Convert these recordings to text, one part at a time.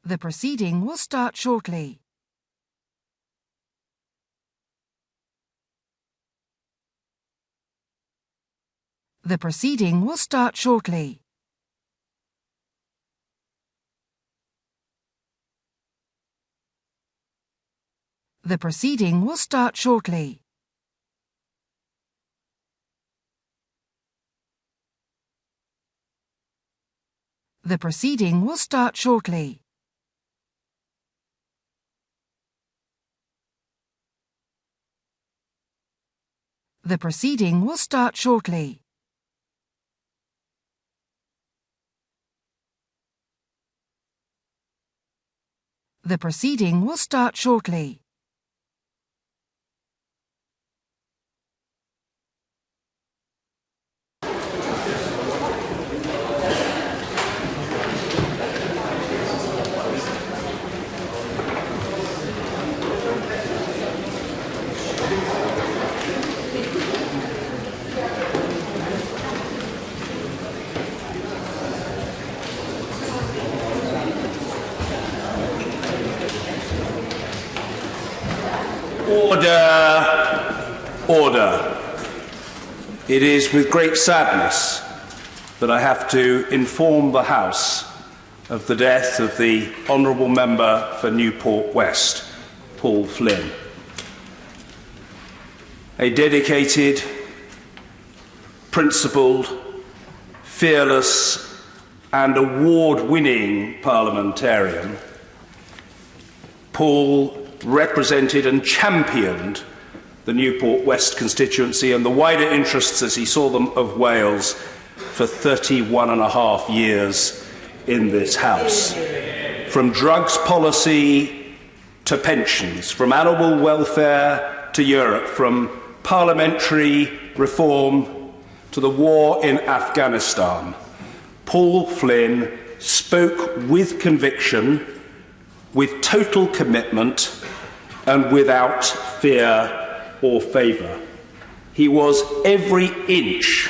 The proceeding will start shortly. The proceeding will start shortly. The proceeding will start shortly. The proceeding will start shortly. The proceeding will start shortly. The proceeding will start shortly. Order! Order! It is with great sadness that I have to inform the House of the death of the Honourable Member for Newport West, Paul Flynn. A dedicated, principled, fearless and award-winning parliamentarian, Paul represented and championed the Newport West constituency and the wider interests, as he saw them, of Wales for 31 and a half years in this House. From drugs policy to pensions, from animal welfare to Europe, from parliamentary reform to the war in Afghanistan, Paul Flynn spoke with conviction, with total commitment and without fear or favour. He was every inch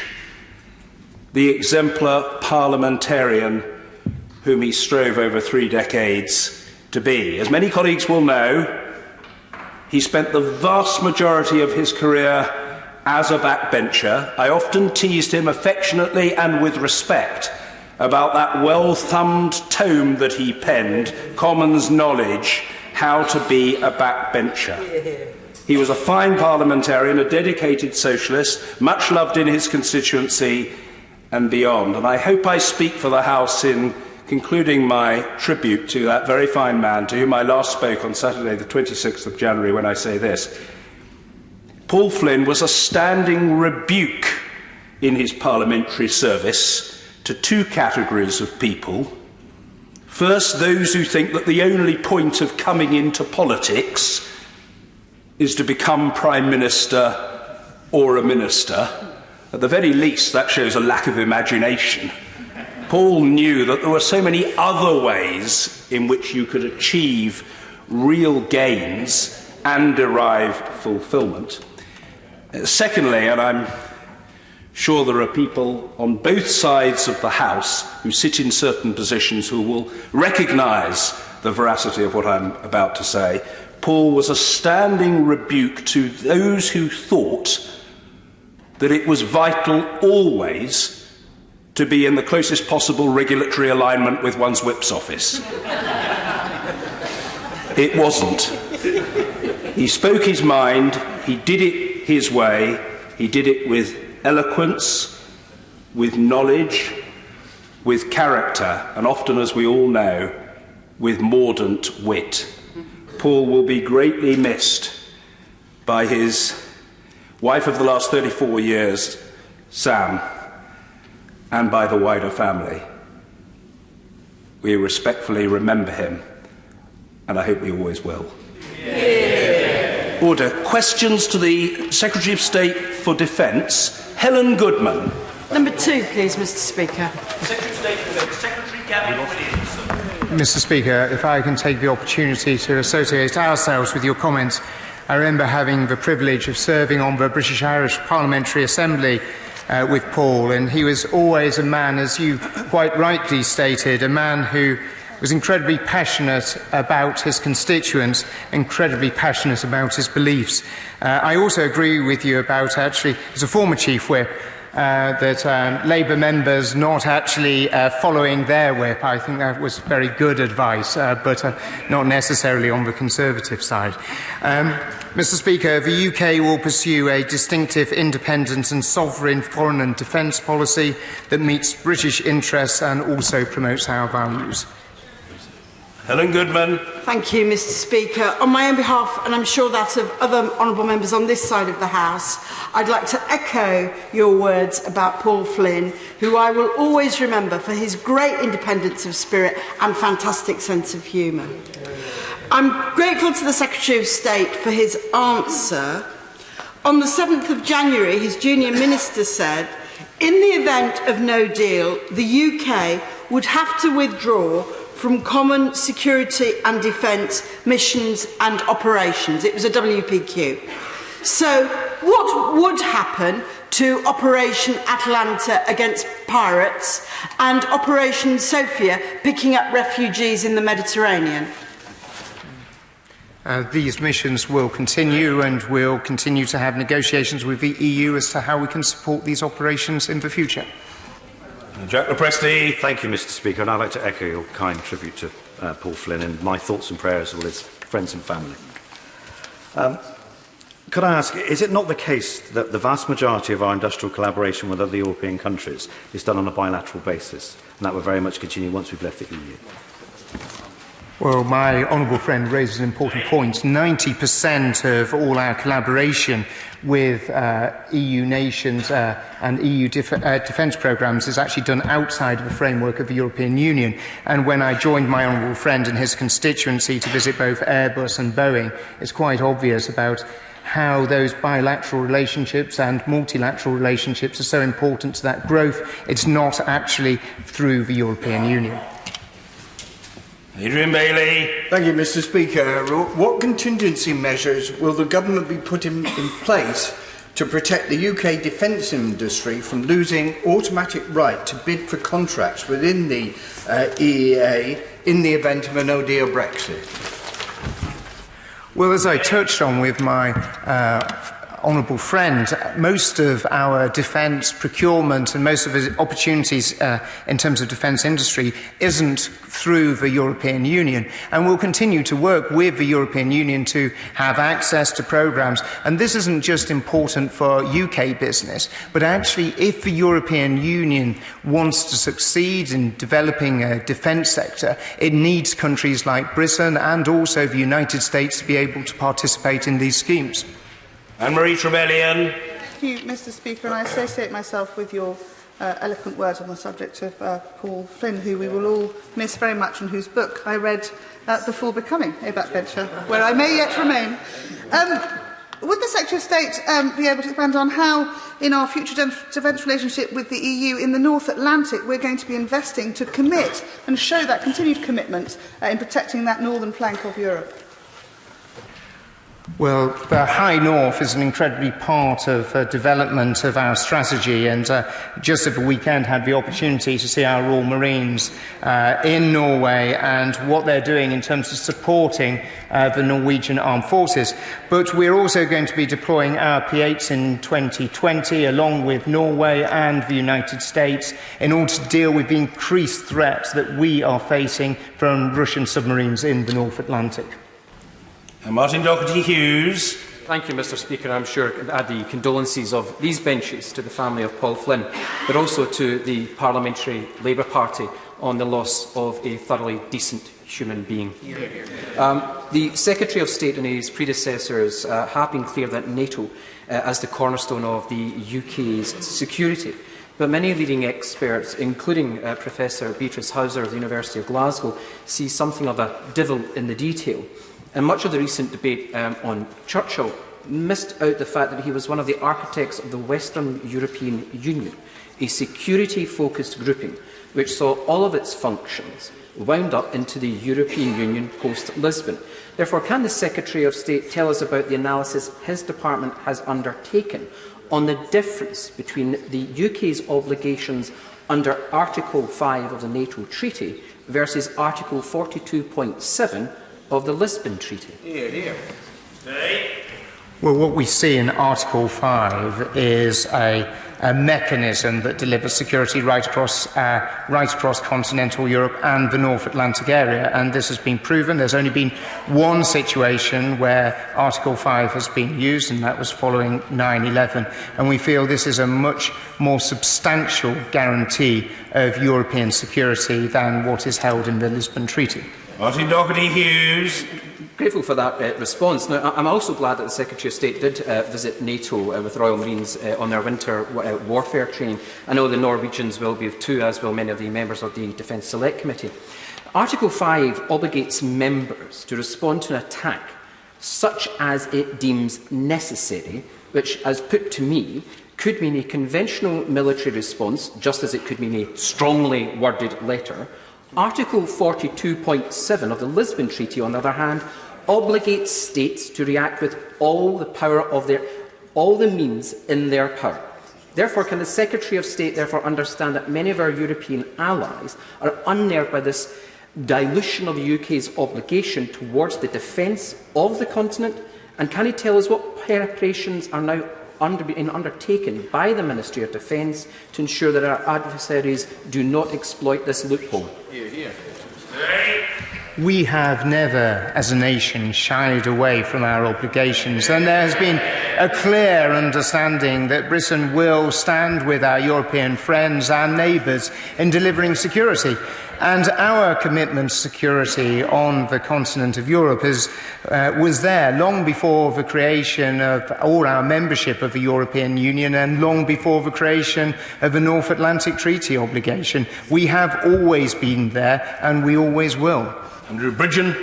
the exemplar parliamentarian whom he strove over 3 decades to be. As many colleagues will know, he spent the vast majority of his career as a backbencher. I often teased him affectionately and with respect about that well-thumbed tome that he penned, Commons Knowledge, How to Be a Backbencher. He was a fine parliamentarian, a dedicated socialist, much loved in his constituency and beyond. And I hope I speak for the House in concluding my tribute to that very fine man, to whom I last spoke on Saturday, the 26th of January, when I say this. Paul Flynn was a standing rebuke in his parliamentary service to 2 categories of people. First, those who think that the only point of coming into politics is to become Prime Minister or a minister. At the very least, that shows a lack of imagination. Paul knew that there were so many other ways in which you could achieve real gains and derive fulfilment. Secondly, and I'm sure there are people on both sides of the House who sit in certain positions who will recognise the veracity of what I'm about to say, Paul was a standing rebuke to those who thought that it was vital always to be in the closest possible regulatory alignment with one's whip's office. It wasn't. He spoke his mind, he did it his way, he did it with eloquence, with knowledge, with character, and often, as we all know, with mordant wit. Paul will be greatly missed by his wife of the last 34 years, Sam, and by the wider family. We respectfully remember him, and I hope we always will. Yeah. Order. Questions to the Secretary of State for Defence, Helen Goodman. Number 2, please, Mr. Speaker. Secretary of State for Defence, Secretary Gavin Williamson. Mr. Speaker, if I can take the opportunity to associate ourselves with your comments. I remember having the privilege of serving on the British-Irish Parliamentary Assembly with Paul, and he was always a man, as you quite rightly stated, a man who was incredibly passionate about his constituents, incredibly passionate about his beliefs. I also agree with you about, actually, as a former Chief Whip, that Labour members not actually following their whip. I think that was very good advice, but not necessarily on the Conservative side. Mr. Speaker, the UK will pursue a distinctive, independent and sovereign foreign and defence policy that meets British interests and also promotes our values. Helen Goodman. Thank you, Mr. Speaker. On my own behalf, and I'm sure that of other honourable members on this side of the House, I'd like to echo your words about Paul Flynn, who I will always remember for his great independence of spirit and fantastic sense of humour. I'm grateful to the Secretary of State for his answer. On the 7th of January, his junior minister said, in the event of no deal, the UK would have to withdraw from common security and defence missions and operations. It was a WPQ. So what would happen to Operation Atalanta against pirates and Operation Sophia picking up refugees in the Mediterranean? These missions will continue, and we'll continue to have negotiations with the EU as to how we can support these operations in the future. Jack Lepresti. Thank you, Mr. Speaker, and I'd like to echo your kind tribute to Paul Flynn and my thoughts and prayers with his friends and family. Could I ask, is it not the case that the vast majority of our industrial collaboration with other European countries is done on a bilateral basis, and that will very much continue once we've left the EU? Well, my honourable friend raises an important point. 90% of all our collaboration with EU nations and EU defence programmes is actually done outside of the framework of the European Union. And when I joined my honourable friend in his constituency to visit both Airbus and Boeing, it's quite obvious about how those bilateral relationships and multilateral relationships are so important to that growth. It's not actually through the European Union. Adrian Bailey. Thank you, Mr. Speaker. What contingency measures will the government be putting in place to protect the UK defence industry from losing automatic right to bid for contracts within the EEA in the event of a no-deal Brexit? Well, as I touched on with my honourable friend, most of our defence procurement and most of the opportunities in terms of defence industry isn't through the European Union, and we'll continue to work with the European Union to have access to programmes. And this isn't just important for UK business, but actually if the European Union wants to succeed in developing a defence sector, it needs countries like Britain and also the United States to be able to participate in these schemes. Anne-Marie Trevelyan. Thank you, Mr. Speaker, and I associate myself with your eloquent words on the subject of Paul Flynn, who we will all miss very much and whose book I read before becoming a backbencher, where I may yet remain. Would the Secretary of State be able to expand on how, in our future defence relationship with the EU in the North Atlantic, we're going to be investing to commit and show that continued commitment in protecting that northern flank of Europe? Well, the High North is an incredibly part of development of our strategy, and just over the weekend had the opportunity to see our Royal Marines in Norway and what they're doing in terms of supporting the Norwegian Armed Forces. But we're also going to be deploying our P8s in 2020 along with Norway and the United States in order to deal with the increased threat that we are facing from Russian submarines in the North Atlantic. And Martin Doherty-Hughes. Thank you, Mr. Speaker. I'm sure I can add the condolences of these benches to the family of Paul Flynn, but also to the Parliamentary Labour Party on the loss of a thoroughly decent human being. The Secretary of State and his predecessors have been clear that NATO as the cornerstone of the UK's security. But many leading experts, including Professor Beatrice Hauser of the University of Glasgow, see something of a devil in the detail. And much of the recent debate on Churchill missed out the fact that he was one of the architects of the Western European Union, a security-focused grouping which saw all of its functions wound up into the European Union post-Lisbon. Therefore, can the Secretary of State tell us about the analysis his department has undertaken on the difference between the UK's obligations under Article 5 of the NATO Treaty versus Article 42.7 of the Lisbon Treaty? Well, what we see in Article 5 is a mechanism that delivers security right across continental Europe and the North Atlantic area, and this has been proven. There's only been one situation where Article 5 has been used, and that was following 9/11, and we feel this is a much more substantial guarantee of European security than what is held in the Lisbon Treaty. Martin Doherty-Hughes. Grateful for that response. Now, I'm also glad that the Secretary of State did visit NATO with Royal Marines on their winter warfare training. I know the Norwegians will be too, as will many of the members of the Defence Select Committee. Article 5 obligates members to respond to an attack such as it deems necessary, which, as put to me, could mean a conventional military response, just as it could mean a strongly worded letter. Article 42.7 of the Lisbon Treaty, on the other hand, obligates states to react with all the means in their power. Therefore, can the Secretary of State therefore understand that many of our European allies are unnerved by this dilution of the UK's obligation towards the defence of the continent? And can he tell us what preparations are now being undertaken by the Ministry of Defence to ensure that our adversaries do not exploit this loophole? We have never, as a nation, shied away from our obligations, and there has been a clear understanding that Britain will stand with our European friends and neighbours in delivering security. And our commitment to security on the continent of Europe was there long before the creation of all our membership of the European Union and long before the creation of the North Atlantic Treaty obligation. We have always been there, and we always will. Andrew Bridgen.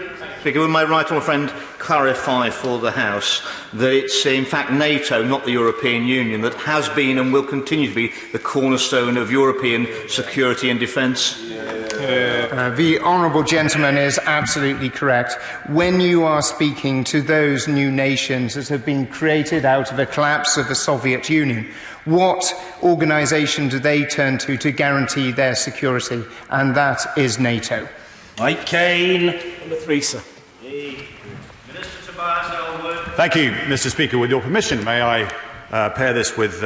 Speaker, would my right honourable friend clarify for the House that it's in fact NATO, not the European Union, that has been and will continue to be the cornerstone of European security and defence? The honourable gentleman is absolutely correct. When you are speaking to those new nations that have been created out of the collapse of the Soviet Union, what organisation do they turn to guarantee their security? And that is NATO. Mike Kane. Number 3, sir. Minister Tobias Elwood. Thank you, Mr. Speaker. With your permission, may I pair this with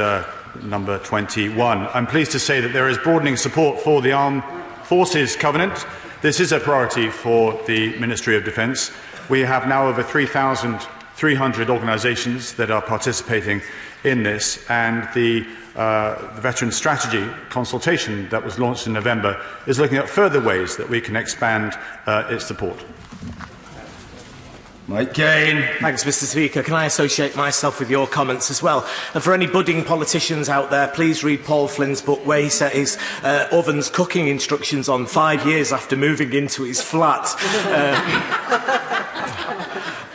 number 21. I'm pleased to say that there is broadening support for the Armed Forces Covenant. This is a priority for the Ministry of Defence. We have now over 3,300 organisations that are participating in this, and the Veteran Strategy consultation that was launched in November is looking at further ways that we can expand its support. Mike Kane. Thanks, Mr. Speaker. Can I associate myself with your comments as well? And for any budding politicians out there, please read Paul Flynn's book where he set his oven's cooking instructions on 5 years after moving into his flat.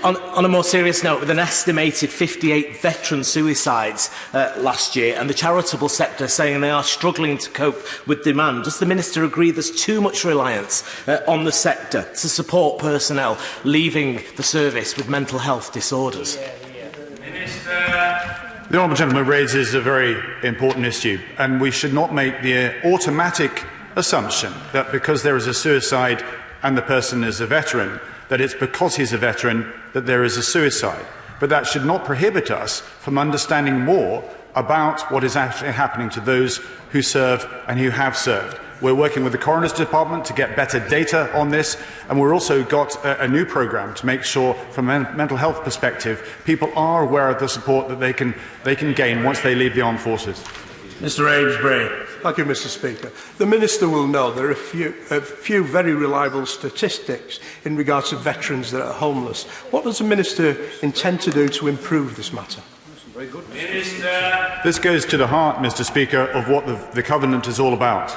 On a more serious note, with an estimated 58 veteran suicides last year and the charitable sector saying they are struggling to cope with demand, does the Minister agree there's too much reliance on the sector to support personnel leaving the service with mental health disorders? The honourable gentleman raises a very important issue, and we should not make the automatic assumption that because there is a suicide and the person is a veteran, that it's because he's a veteran that there is a suicide. But that should not prohibit us from understanding more about what is actually happening to those who serve and who have served. We're working with the Coroner's Department to get better data on this, and we've also got a new programme to make sure, from a mental health perspective, people are aware of the support that they can gain once they leave the armed forces. Mr. Amesbury. Thank you, Mr. Speaker. The Minister will know there are a few very reliable statistics in regards to veterans that are homeless. What does the Minister intend to do to improve this matter? Very good. Minister. This goes to the heart, Mr. Speaker, of what the Covenant is all about.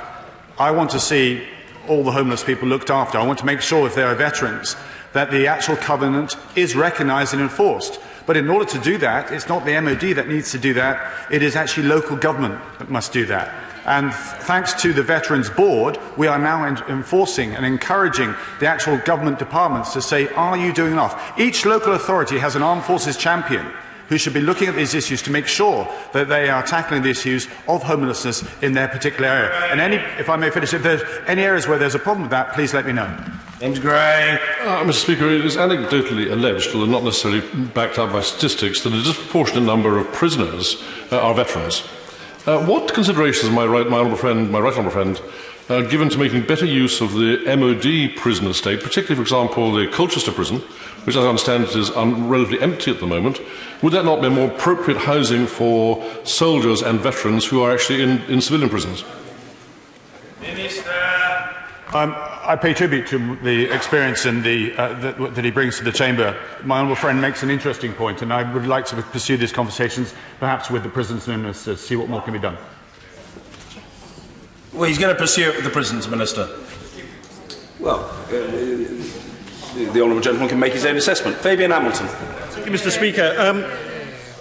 I want to see all the homeless people looked after. I want to make sure, if they are veterans, that the actual Covenant is recognised and enforced. But in order to do that, it's not the MOD that needs to do that, it is actually local government that must do that. And thanks to the Veterans Board, we are now enforcing and encouraging the actual government departments to say, are you doing enough? Each local authority has an armed forces champion who should be looking at these issues to make sure that they are tackling the issues of homelessness in their particular area. And if I may finish, if there's any areas where there's a problem with that, please let me know. James Gray. Mr. Speaker, it is anecdotally alleged, although not necessarily backed up by statistics, that a disproportionate number of prisoners are veterans. What considerations, my right honourable friend, given to making better use of the MOD prison estate, particularly, for example, the Colchester prison, which, as I understand it, is relatively empty at the moment? Would that not be more appropriate housing for soldiers and veterans who are actually in civilian prisons? Minister. I pay tribute to the experience and that he brings to the Chamber. My honourable friend makes an interesting point, and I would like to pursue these conversations, perhaps with the prisons minister, to see what more can be done. Well, he's going to pursue it with the prisons minister. Well, the honourable gentleman can make his own assessment. Fabian Hamilton. Thank you, Mr. Speaker.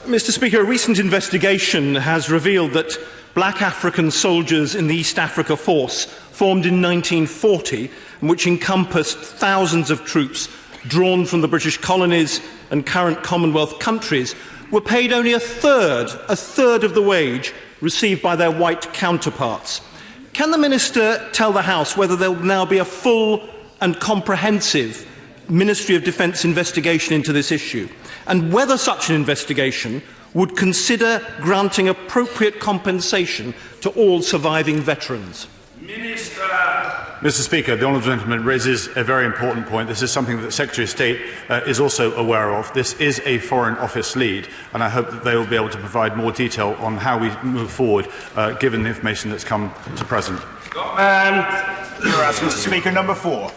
Mr. Speaker, a recent investigation has revealed that black African soldiers in the East Africa Force, formed in 1940, and which encompassed thousands of troops drawn from the British colonies and current Commonwealth countries, were paid only a third of the wage received by their white counterparts. Can the Minister tell the House whether there will now be a full and comprehensive Ministry of Defence investigation into this issue, and whether such an investigation would consider granting appropriate compensation to all surviving veterans? Minister. Mr. Speaker, the honourable gentleman raises a very important point. This is something that the Secretary of State is also aware of. This is a Foreign Office lead, and I hope that they will be able to provide more detail on how we move forward, given the information that's come to present. Mr. Speaker, number 4.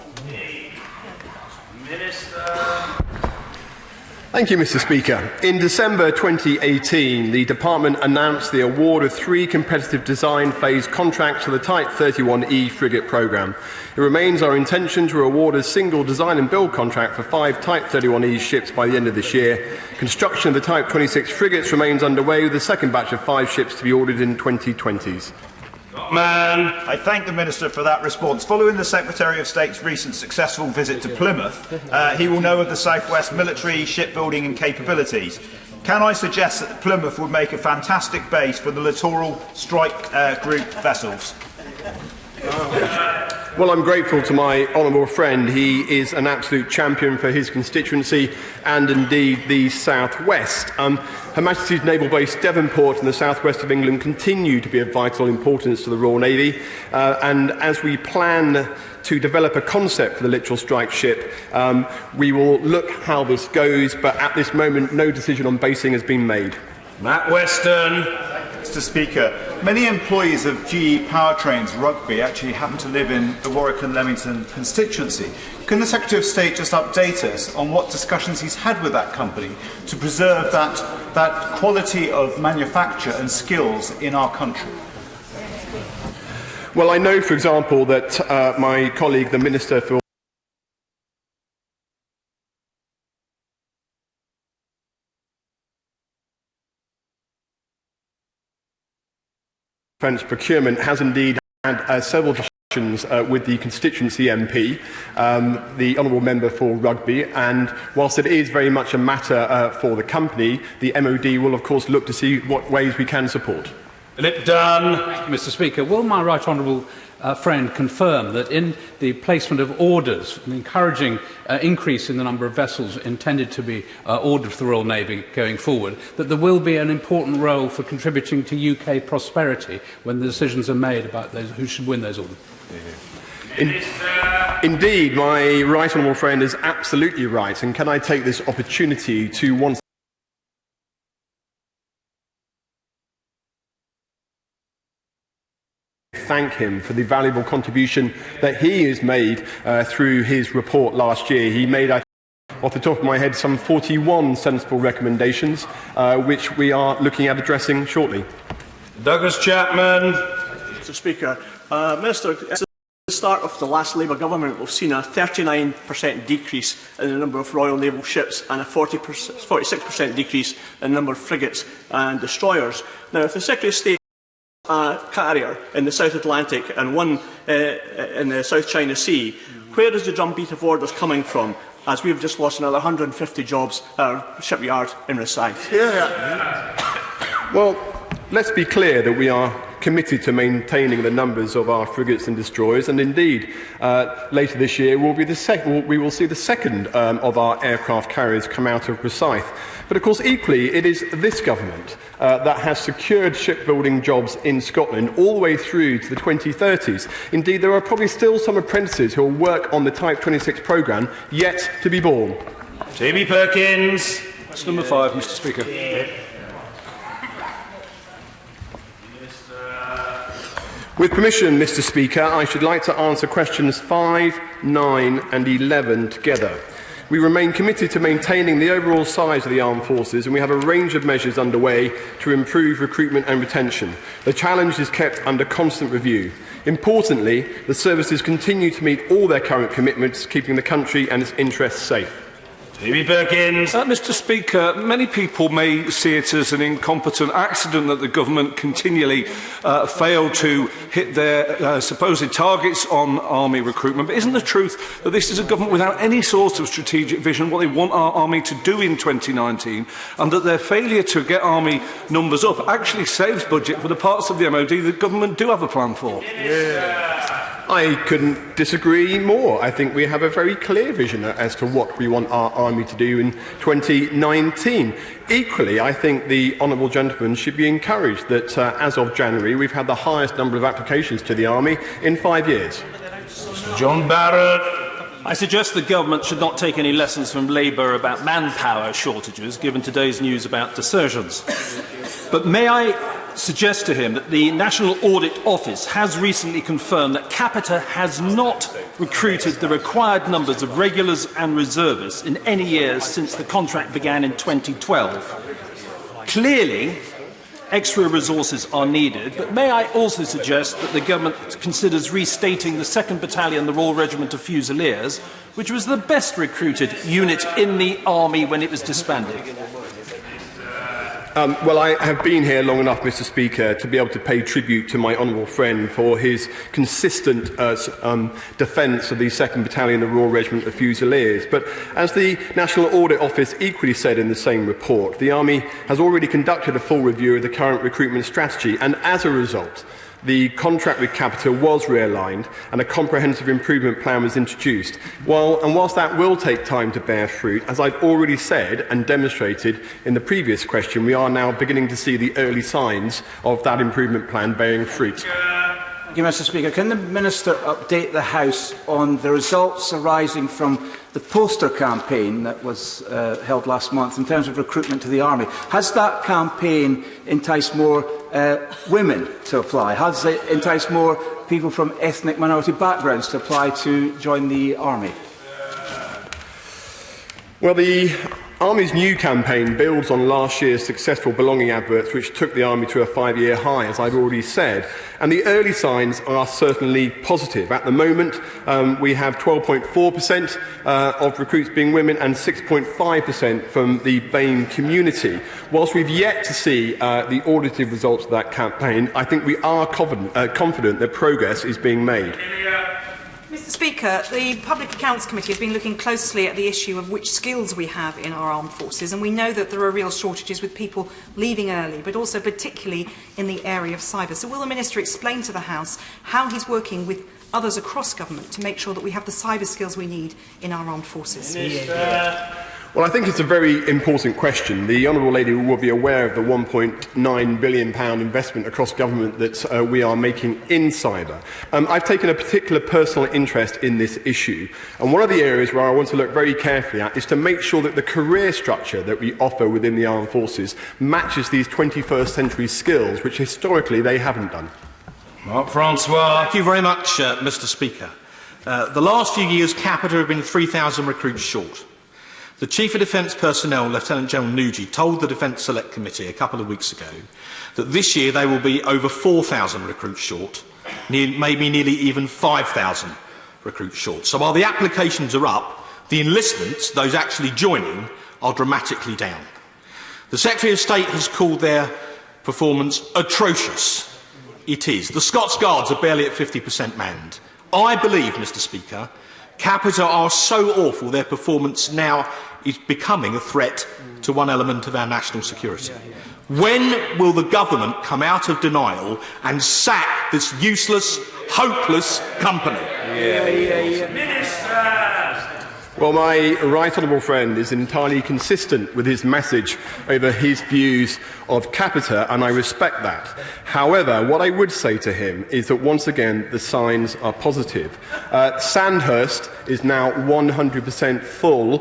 Thank you, Mr. Speaker. In December 2018, the Department announced the award of 3 competitive design phase contracts for the Type 31E frigate programme. It remains our intention to award a single design and build contract for 5 Type 31E ships by the end of this year. Construction of the Type 26 frigates remains underway, with the second batch of 5 ships to be ordered in 2020s. I thank the Minister for that response. Following the Secretary of State's recent successful visit to Plymouth, he will know of the South West military shipbuilding and capabilities. Can I suggest that Plymouth would make a fantastic base for the littoral strike group vessels? Well, I'm grateful to my honourable friend. He is an absolute champion for his constituency and indeed the South West. Her Majesty's Naval Base Devonport in the South West of England continue to be of vital importance to the Royal Navy, and as we plan to develop a concept for the littoral strike ship, we will look how this goes, but at this moment no decision on basing has been made. Matt Weston. Mr. Speaker, many employees of GE Powertrains Rugby actually happen to live in the Warwick and Leamington constituency. Can the Secretary of State just update us on what discussions he's had with that company to preserve that quality of manufacture and skills in our country? Well, I know, for example, that my colleague, the Minister for Defence Procurement has indeed had several discussions with the constituency MP, the honourable member for Rugby, and whilst it is very much a matter for the company, the MOD will of course look to see what ways we can support. Philip Dunn. Thank you, Mr. Speaker. Will my right honourable friend confirm that in the placement of orders, an encouraging increase in the number of vessels intended to be ordered for the Royal Navy going forward, that there will be an important role for contributing to UK prosperity when the decisions are made about those who should win those orders? Indeed, my right honourable friend is absolutely right, and can I take this opportunity to once thank him for the valuable contribution that he has made through his report last year. He made, off the top of my head, some 41 sensible recommendations, which we are looking at addressing shortly. Douglas Chapman. Mr. Speaker, Minister, at the start of the last Labour government, we've seen a 39% decrease in the number of Royal Naval ships and a 46% decrease in the number of frigates and destroyers. Now, if the Secretary of State carrier in the South Atlantic and one in the South China Sea, where is the drumbeat of orders coming from as we have just lost another 150 jobs at our shipyard in resigns. Well, let's be clear that we are committed to maintaining the numbers of our frigates and destroyers, and indeed, later this year we will see the second of our aircraft carriers come out of Rosyth. But of course, equally, it is this government that has secured shipbuilding jobs in Scotland all the way through to the 2030s. Indeed, there are probably still some apprentices who will work on the Type 26 programme yet to be born. Jamie Perkins. That's number 5, Mr. Speaker. With permission, Mr. Speaker, I should like to answer questions 5, 9 and 11 together. We remain committed to maintaining the overall size of the armed forces, and we have a range of measures underway to improve recruitment and retention. The challenge is kept under constant review. Importantly, the services continue to meet all their current commitments, keeping the country and its interests safe. Jamie Perkins. Mr. Speaker, many people may see it as an incompetent accident that the government continually fail to hit their supposed targets on army recruitment. But isn't the truth that this is a government without any sort of strategic vision, what they want our army to do in 2019, and that their failure to get army numbers up actually saves budget for the parts of the MOD that government do have a plan for? I couldn't disagree more. I think we have a very clear vision as to what we want our army to do in 2019. Equally, I think the honourable gentleman should be encouraged that as of January we've had the highest number of applications to the army in 5 years. John Barrett. I suggest the government should not take any lessons from Labour about manpower shortages, given today's news about desertions. But may I suggest to him that the National Audit Office has recently confirmed that Capita has not recruited the required numbers of regulars and reservists in any years since the contract began in 2012. Clearly, extra resources are needed, but may I also suggest that the government considers restating the 2nd Battalion, the Royal Regiment of Fusiliers, which was the best recruited unit in the army when it was disbanded. Well, I have been here long enough, Mr. Speaker, to be able to pay tribute to my honourable friend for his consistent defence of the 2nd Battalion, the Royal Regiment of Fusiliers. But as the National Audit Office equally said in the same report, the Army has already conducted a full review of the current recruitment strategy, and as a result, the contract with Capita was realigned and a comprehensive improvement plan was introduced. Whilst that will take time to bear fruit, as I've already said and demonstrated in the previous question, we are now beginning to see the early signs of that improvement plan bearing fruit. Thank you, Mr. Speaker. Can the Minister update the House on the results arising from the poster campaign that was held last month in terms of recruitment to the Army? Has that campaign enticed more women to apply? Has it enticed more people from ethnic minority backgrounds to apply to join the Army? Well, the Army's new campaign builds on last year's successful belonging adverts, which took the Army to a 5-year high, as I've already said. And the early signs are certainly positive. At the moment, we have 12.4% of recruits being women and 6.5% from the BAME community. Whilst we've yet to see the audited results of that campaign, I think we are confident that progress is being made. Mr. Speaker, the Public Accounts Committee has been looking closely at the issue of which skills we have in our armed forces, and we know that there are real shortages with people leaving early, but also particularly in the area of cyber. So will the Minister explain to the House how he's working with others across government to make sure that we have the cyber skills we need in our armed forces? Well, I think it's a very important question. The Honourable Lady will be aware of the £1.9 billion investment across government that we are making in cyber. I've taken a particular personal interest in this issue, and one of the areas where I want to look very carefully at is to make sure that the career structure that we offer within the armed forces matches these 21st century skills, which historically they haven't done. Mark Francois. Thank you very much, Mr. Speaker. The last few years, Capita have been 3,000 recruits short. The Chief of Defence Personnel, Lieutenant General Nuji, told the Defence Select Committee a couple of weeks ago that this year they will be over 4,000 recruits short, maybe nearly even 5,000 recruits short. So while the applications are up, the enlistments, those actually joining, are dramatically down. The Secretary of State has called their performance atrocious. It is. The Scots Guards are barely at 50% manned. I believe, Mr. Speaker, Capita are so awful, their performance now is becoming a threat to one element of our national security. When will the government come out of denial and sack this useless, hopeless company? Well, my right honourable friend is entirely consistent with his message over his views of Capita, and I respect that. However, what I would say to him is that, once again, the signs are positive. Sandhurst is now 100% full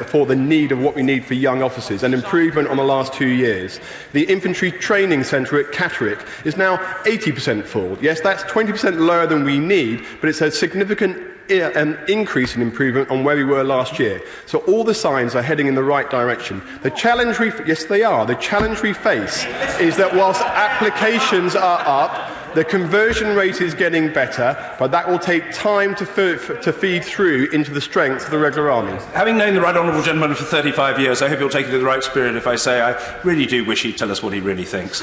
for the need of what we need for young officers, an improvement on the last 2 years. The Infantry Training Centre at Catterick is now 80% full. Yes, that's 20% lower than we need, but it's a significant an increase in improvement on where we were last year. So all the signs are heading in the right direction. The challenge yes, they are. The challenge we face is that whilst applications are up, the conversion rate is getting better, but that will take time to feed through into the strength of the regular army. Having known the right honourable gentleman for 35 years, I hope you'll take it in the right spirit if I say I really do wish he'd tell us what he really thinks.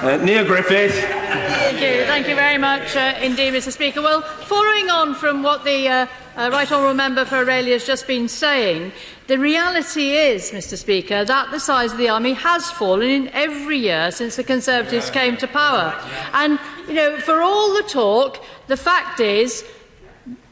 Neil Griffith. Thank you very much indeed, Mr. Speaker. Well, following on from what the Right Honourable Member for Aurelia has just been saying, the reality is, Mr. Speaker, that the size of the army has fallen in every year since the Conservatives came to power. And, you know, for all the talk, the fact is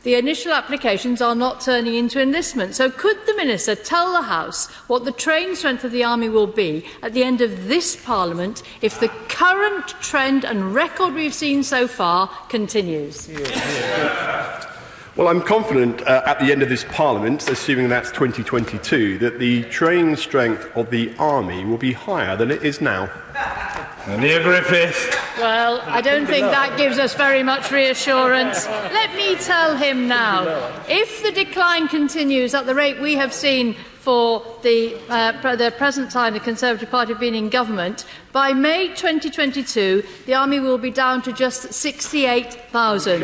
the initial applications are not turning into enlistment. So could the Minister tell the House what the trained strength of the army will be at the end of this Parliament if the current trend and record we've seen so far continues? Well, I'm confident at the end of this Parliament, assuming that's 2022, that the training strength of the army will be higher than it is now. Neil Griffith. Well, I don't think that gives us very much reassurance. Let me tell him now, if the decline continues at the rate we have seen for the present time the Conservative Party have been in government, by May 2022, the army will be down to just 68,000.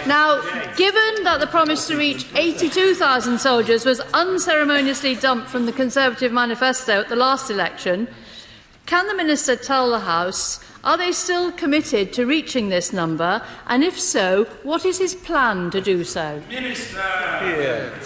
Now, given that the promise to reach 82,000 soldiers was unceremoniously dumped from the Conservative manifesto at the last election, can the Minister tell the House, are they still committed to reaching this number? And if so, what is his plan to do so? Minister.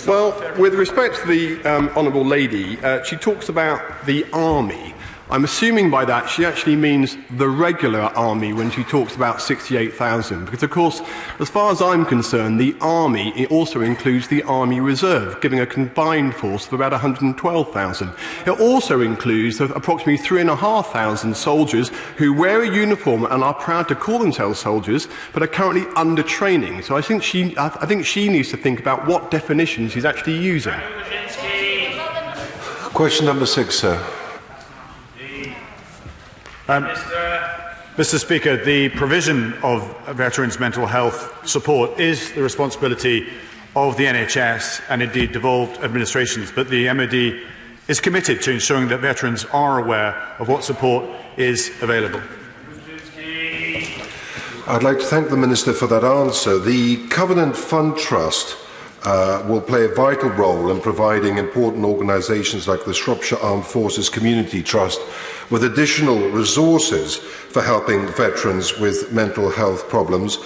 Well, with respect to the Honourable Lady, she talks about the army. I'm assuming by that she actually means the regular army when she talks about 68,000. Because, of course, as far as I'm concerned, the army it also includes the Army Reserve, giving a combined force of about 112,000. It also includes approximately 3,500 soldiers who wear a uniform and are proud to call themselves soldiers, but are currently under training. So I think she needs to think about what definition she's actually using. Question number 6, sir. Mr. Speaker, the provision of veterans' mental health support is the responsibility of the NHS and indeed devolved administrations, but the MOD is committed to ensuring that veterans are aware of what support is available. I'd like to thank the Minister for that answer. The Covenant Fund Trust will play a vital role in providing important organisations like the Shropshire Armed Forces Community Trust with additional resources for helping veterans with mental health problems.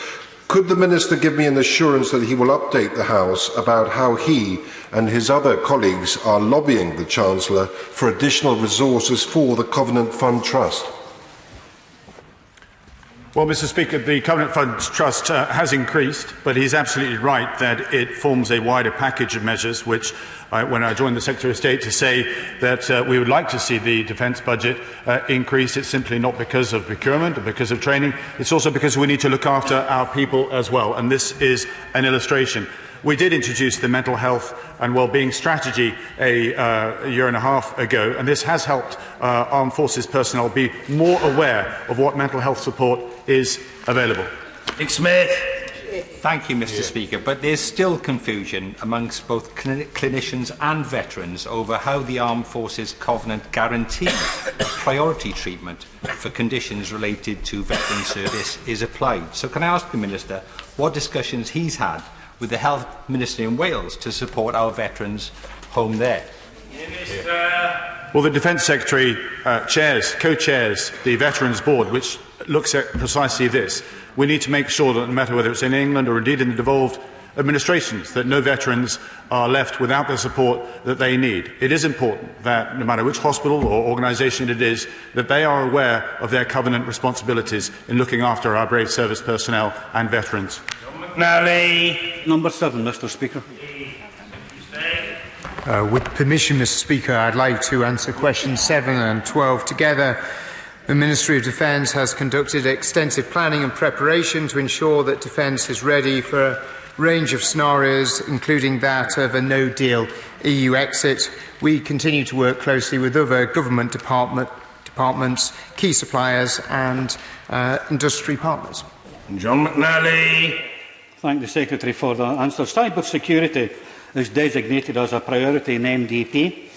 Could the Minister give me an assurance that he will update the House about how he and his other colleagues are lobbying the Chancellor for additional resources for the Covenant Fund Trust? Well, Mr. Speaker, the Covenant Fund Trust has increased, but he's absolutely right that it forms a wider package of measures, which, when I joined the Secretary of State to say that we would like to see the defence budget increase, it's simply not because of procurement or because of training. It's also because we need to look after our people as well, and this is an illustration. We did introduce the mental health and wellbeing strategy a year and a half ago, and this has helped armed forces personnel be more aware of what mental health support is available. Nick Smith. Thank you, Mr. Speaker, but there's still confusion amongst both clinicians and veterans over how the Armed Forces Covenant guarantees priority treatment for conditions related to veteran service is applied. So can I ask the Minister what discussions he's had with the Health Minister in Wales to support our veterans home there? Well, the Defence Secretary co-chairs the Veterans Board, which looks at precisely this. We need to make sure that no matter whether it's in England or indeed in the devolved administrations, that no veterans are left without the support that they need. It is important that, no matter which hospital or organisation it is, that they are aware of their covenant responsibilities in looking after our brave service personnel and veterans. Number 7, Mr. Speaker. With permission, Mr. Speaker, I'd like to answer questions 7 and 12 together. The Ministry of Defence has conducted extensive planning and preparation to ensure that Defence is ready for a range of scenarios, including that of a no-deal EU exit. We continue to work closely with other government departments, key suppliers and industry partners. John McNally. Thank the Secretary for the answer. Cyber security is designated as a priority in MDP,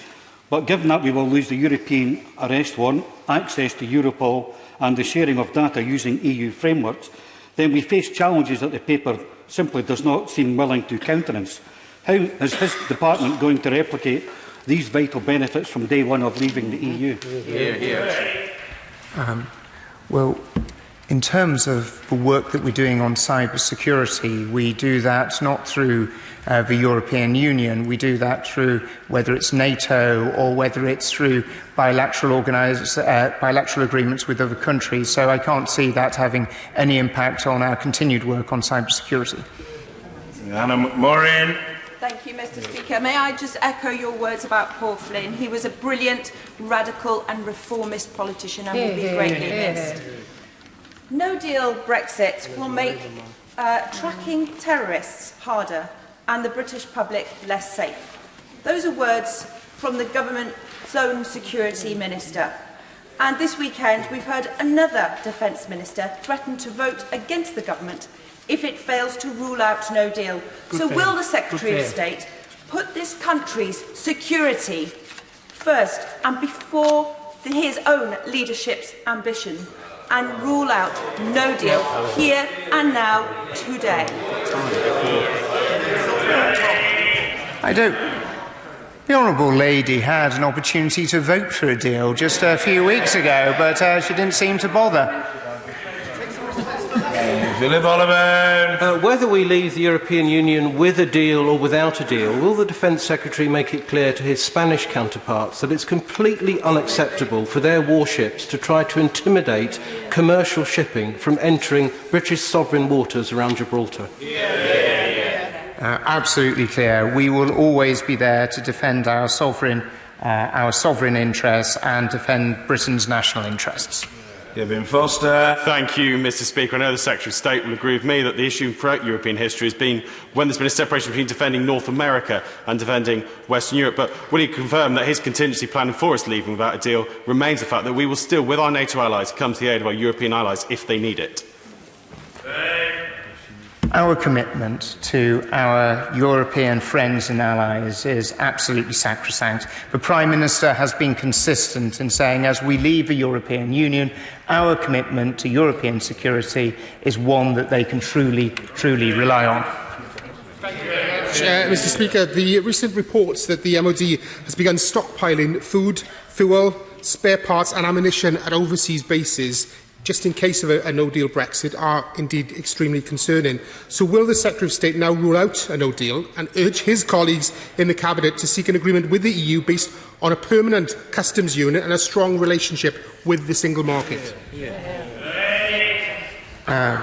but given that we will lose the European arrest warrant, access to Europol and the sharing of data using EU frameworks, then we face challenges that the paper simply does not seem willing to countenance. How is his department going to replicate these vital benefits from day one of leaving the EU? Well, in terms of the work that we're doing on cyber security, we do that not through the European Union. We do that through whether it's NATO or whether it's through bilateral agreements with other countries. So I can't see that having any impact on our continued work on cyber security. Anna Morin. Thank you, Mr. Speaker. May I just echo your words about Paul Flynn? He was a brilliant, radical and reformist politician and will be greatly missed. No-deal Brexit will make tracking terrorists harder and the British public less safe. Those are words from the government's own security minister. And this weekend, we've heard another defence minister threaten to vote against the government if it fails to rule out no deal. So will the Secretary of State put this country's security first and before his own leadership's ambition and rule out no deal here and now today? The Honourable Lady had an opportunity to vote for a deal just a few weeks ago, but she didn't seem to bother. Philip Oliver. Whether we leave the European Union with a deal or without a deal, will the Defence Secretary make it clear to his Spanish counterparts that it's completely unacceptable for their warships to try to intimidate commercial shipping from entering British sovereign waters around Gibraltar? Absolutely clear. We will always be there to defend our sovereign interests and defend Britain's national interests. Kevin Foster. Thank you, Mr. Speaker. I know the Secretary of State will agree with me that the issue throughout European history has been when there's been a separation between defending North America and defending Western Europe. But will he confirm that his contingency plan for us leaving without a deal remains the fact that we will still, with our NATO allies, come to the aid of our European allies if they need it? Our commitment to our European friends and allies is absolutely sacrosanct. The Prime Minister has been consistent in saying, as we leave the European Union, our commitment to European security is one that they can truly rely on. Mr. Speaker, the recent reports that the MOD has begun stockpiling food, fuel, spare parts and ammunition at overseas bases just in case of a no-deal Brexit are indeed extremely concerning. So will the Secretary of State now rule out a no-deal and urge his colleagues in the Cabinet to seek an agreement with the EU based on a permanent customs unit and a strong relationship with the single market?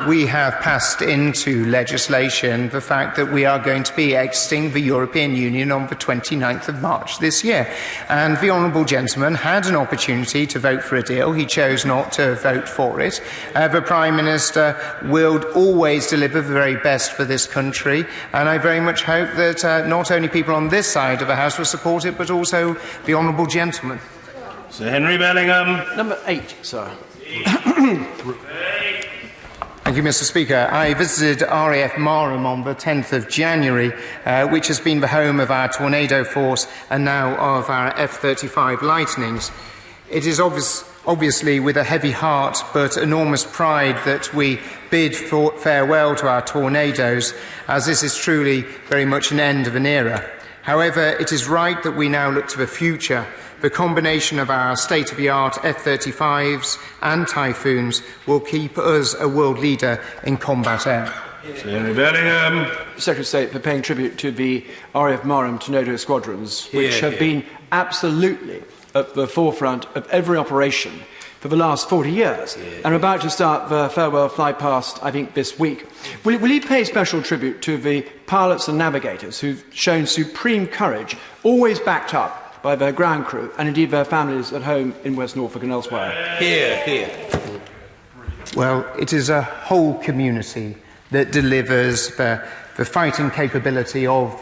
We have passed into legislation the fact that we are going to be exiting the European Union on the 29th of March this year. And the Honourable Gentleman had an opportunity to vote for a deal. He chose not to vote for it. The Prime Minister will always deliver the very best for this country. And I very much hope that not only people on this side of the House will support it, but also the Honourable Gentleman. Sir Henry Bellingham. Number 8, sir. Thank you, Mr. Speaker. I visited RAF Marham on the 10th of January, which has been the home of our Tornado Force and now of our F-35 Lightnings. It is obviously with a heavy heart but enormous pride that we bid farewell to our Tornadoes, as this is truly very much an end of an era. However, it is right that we now look to the future. The combination of our state-of-the-art F-35s and Typhoons will keep us a world leader in combat air. Jeremy Bellingham. Secretary of State, for paying tribute to the RAF Marham Tornado squadrons, which have been absolutely at the forefront of every operation for the last 40 years, and are about to start the farewell flight past, I think, this week. Will he pay special tribute to the pilots and navigators who've shown supreme courage, always backed up by their ground crew, and indeed their families at home in West Norfolk and elsewhere? Here. Well, it is a whole community that delivers the fighting capability of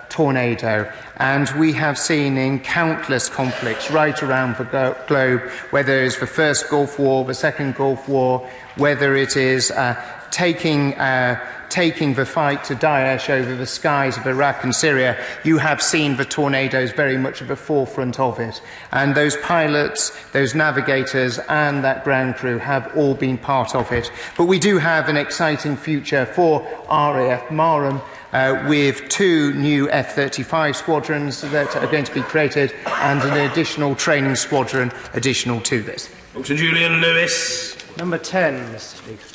Tornado, and we have seen in countless conflicts right around the globe, whether it is the first Gulf War, the second Gulf War, whether it is taking the fight to Daesh over the skies of Iraq and Syria, you have seen the Tornadoes very much at the forefront of it. And those pilots, those navigators and that ground crew have all been part of it. But we do have an exciting future for RAF Marham, with 2 new F-35 squadrons that are going to be created and an additional training squadron additional to this. Dr. Julian Lewis. Number 10, Mr. Speaker.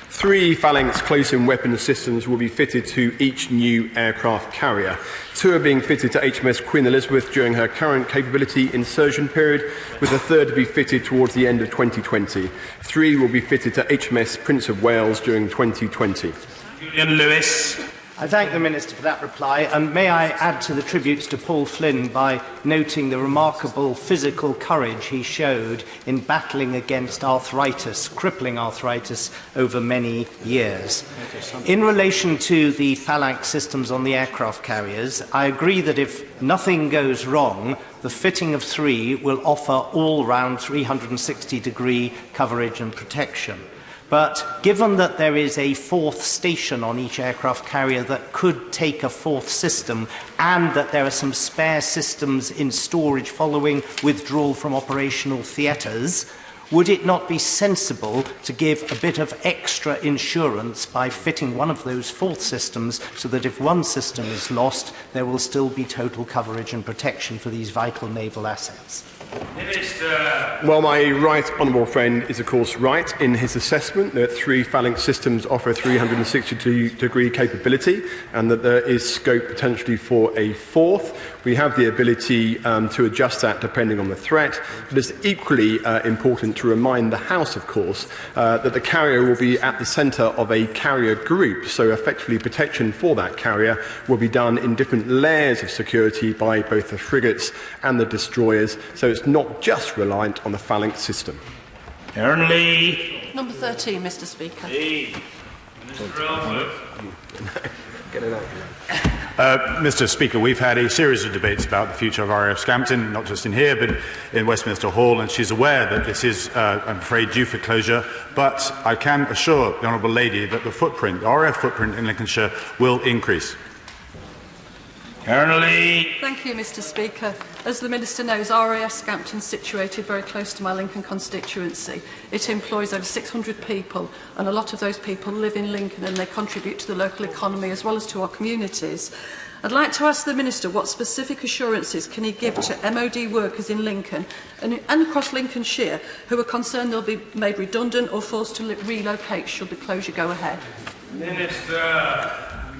3 Phalanx close-in weapon systems will be fitted to each new aircraft carrier. 2 are being fitted to HMS Queen Elizabeth during her current capability insertion period, with a 3rd to be fitted towards the end of 2020. 3 will be fitted to HMS Prince of Wales during 2020. Julian Lewis. I thank the Minister for that reply, and may I add to the tributes to Paul Flynn by noting the remarkable physical courage he showed in battling against arthritis, crippling arthritis, over many years. In relation to the Phalanx systems on the aircraft carriers, I agree that if nothing goes wrong, the fitting of 3 will offer all-round 360-degree coverage and protection. But given that there is a 4th station on each aircraft carrier that could take a 4th system, and that there are some spare systems in storage following withdrawal from operational theatres, would it not be sensible to give a bit of extra insurance by fitting one of those 4th systems, so that if one system is lost, there will still be total coverage and protection for these vital naval assets? Well, my right honourable friend is, of course, right in his assessment that 3 Phalanx systems offer 360-degree capability, and that there is scope potentially for a 4th. We have the ability to adjust that depending on the threat. But it's equally important to remind the House, of course, that the carrier will be at the centre of a carrier group, so effectively protection for that carrier will be done in different layers of security by both the frigates and the destroyers, so it's not just reliant on the Phalanx system. Aaron Lee. Number 13, Mr. Speaker. Mr. Speaker, we've had a series of debates about the future of RAF Scampton, not just in here, but in Westminster Hall, and she's aware that this is, I'm afraid, due for closure. But I can assure the Honourable Lady that the footprint, the RAF footprint in Lincolnshire, will increase. Karen Lee. Thank you, Mr. Speaker. As the Minister knows, RAF Scampton is situated very close to my Lincoln constituency. It employs over 600 people, and a lot of those people live in Lincoln, and they contribute to the local economy as well as to our communities. I'd like to ask the Minister what specific assurances can he give to MOD workers in Lincoln and across Lincolnshire who are concerned they'll be made redundant or forced to relocate should the closure go ahead. Minister.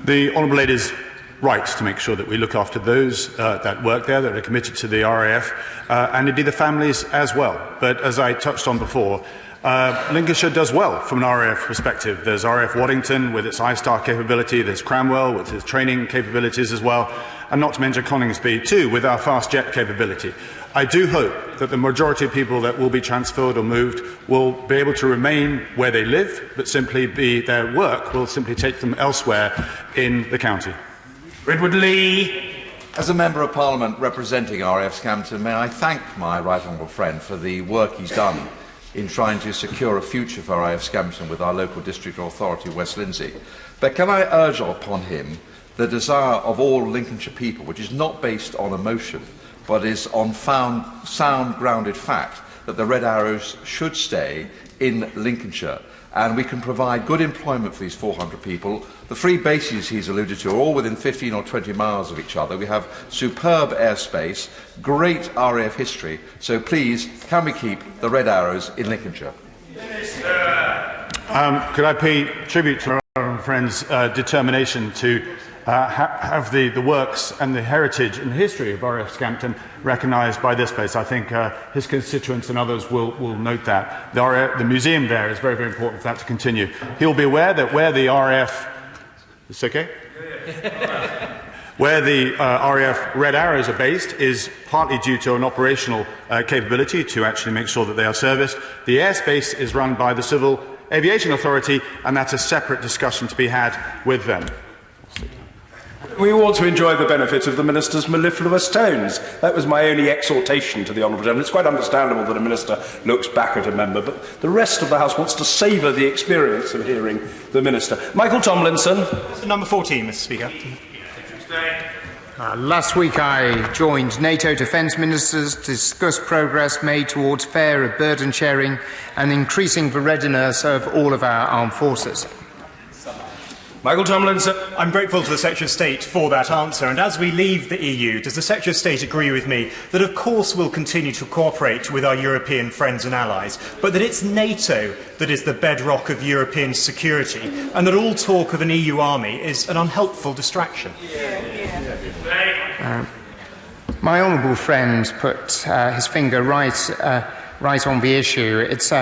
The Honourable Lady is right to make sure that we look after those that work there, that are committed to the RAF, and indeed the families as well. But as I touched on before, Lincolnshire does well from an RAF perspective. There's RAF Waddington with its I-Star capability, there's Cranwell with its training capabilities as well, and not to mention Coningsby too with our fast jet capability. I do hope that the majority of people that will be transferred or moved will be able to remain where they live, but simply their work will simply take them elsewhere in the county. Redwood Lee. As a Member of Parliament representing RAF Scampton, may I thank my right honourable friend for the work he's done in trying to secure a future for RAF Scampton with our local district authority, West Lindsey. But can I urge upon him the desire of all Lincolnshire people, which is not based on emotion, but is on sound grounded fact, that the Red Arrows should stay in Lincolnshire, and we can provide good employment for these 400 people. The 3 bases he's alluded to are all within 15 or 20 miles of each other. We have superb airspace, great RAF history, so please, can we keep the Red Arrows in Lincolnshire? Could I pay tribute to our friend's determination to have the works and the heritage and history of RAF Scampton recognised by this place? I think his constituents and others will note that. The museum there is very, very important for that to continue. He'll be aware that where the RAF... It's okay? Where the RAF Red Arrows are based is partly due to an operational capability to actually make sure that they are serviced. The airspace is run by the Civil Aviation Authority, and that's a separate discussion to be had with them. We want to enjoy the benefit of the Minister's mellifluous tones. That was my only exhortation to the Honourable Gentleman. It's quite understandable that a Minister looks back at a member, but the rest of the House wants to savour the experience of hearing the Minister. Michael Tomlinson. Number 14, Mr Speaker. Last week I joined NATO defence ministers to discuss progress made towards fairer burden sharing and increasing the readiness of all of our armed forces. Michael Tomlinson. I'm grateful to the Secretary of State for that answer, and as we leave the EU, does the Secretary of State agree with me that of course we'll continue to cooperate with our European friends and allies, but that it's NATO that is the bedrock of European security, and that all talk of an EU army is an unhelpful distraction? My honourable friend put his finger right on the issue. It's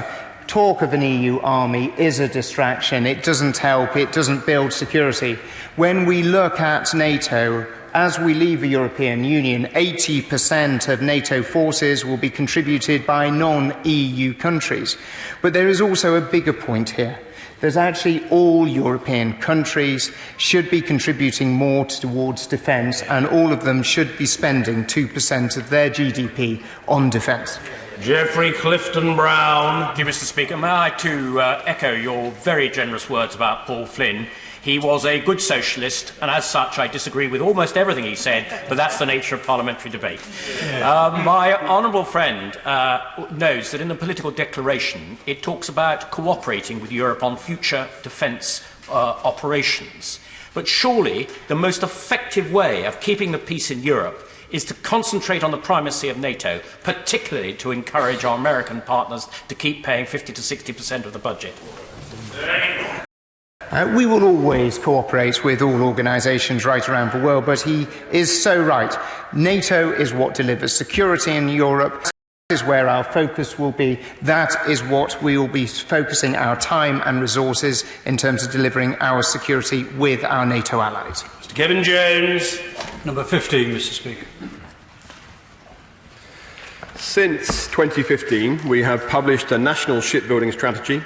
talk of an EU army is a distraction. It doesn't help. It doesn't build security. When we look at NATO, as we leave the European Union, 80% of NATO forces will be contributed by non-EU countries. But there is also a bigger point here. There's actually all European countries should be contributing more towards defence, and all of them should be spending 2% of their GDP on defence. Geoffrey Clifton-Brown. Thank you, Mr Speaker. May I too echo your very generous words about Paul Flynn. He was a good socialist, and as such I disagree with almost everything he said, but that's the nature of parliamentary debate. My honourable friend knows that in the political declaration it talks about cooperating with Europe on future defence operations. But surely the most effective way of keeping the peace in Europe is to concentrate on the primacy of NATO, particularly to encourage our American partners to keep paying 50 to 60% of the budget. We will always cooperate with all organisations right around the world, but he is so right. NATO is what delivers security in Europe. That is where our focus will be. That is what we will be focusing our time and resources in terms of delivering our security with our NATO allies. Mr Kevin Jones. Number 15, Mr Speaker. Since 2015, we have published a national shipbuilding strategy,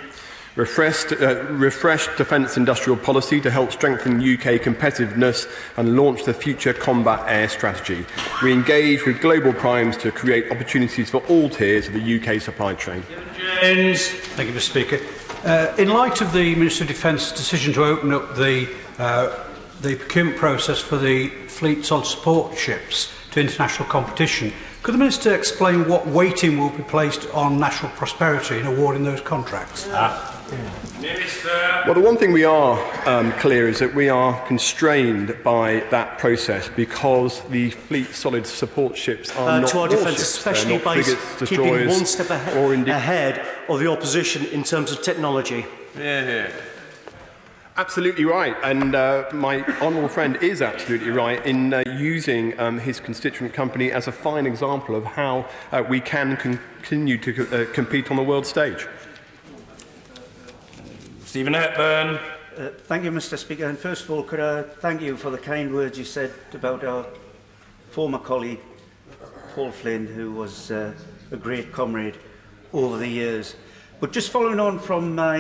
refreshed defence industrial policy to help strengthen UK competitiveness and launch the Future Combat Air Strategy. We engage with global primes to create opportunities for all tiers of the UK supply chain. James. Thank you, Mr Speaker. In light of the Minister of Defence decision to open up the procurement process for the fleet solid support ships to international competition, could the Minister explain what weighting will be placed on national prosperity in awarding those contracts? Well, the one thing we are clear is that we are constrained by that process because the fleet solid support ships are not to our defence, warships. especially by frigates, keeping one step ahead of the opposition in terms of technology. Yeah. Absolutely right, and my honourable friend is absolutely right in using his constituent company as a fine example of how we can continue to compete on the world stage. Stephen Hepburn. Thank you, Mr Speaker. And first of all, could I thank you for the kind words you said about our former colleague, Paul Flynn, who was a great comrade over the years. But just following on from my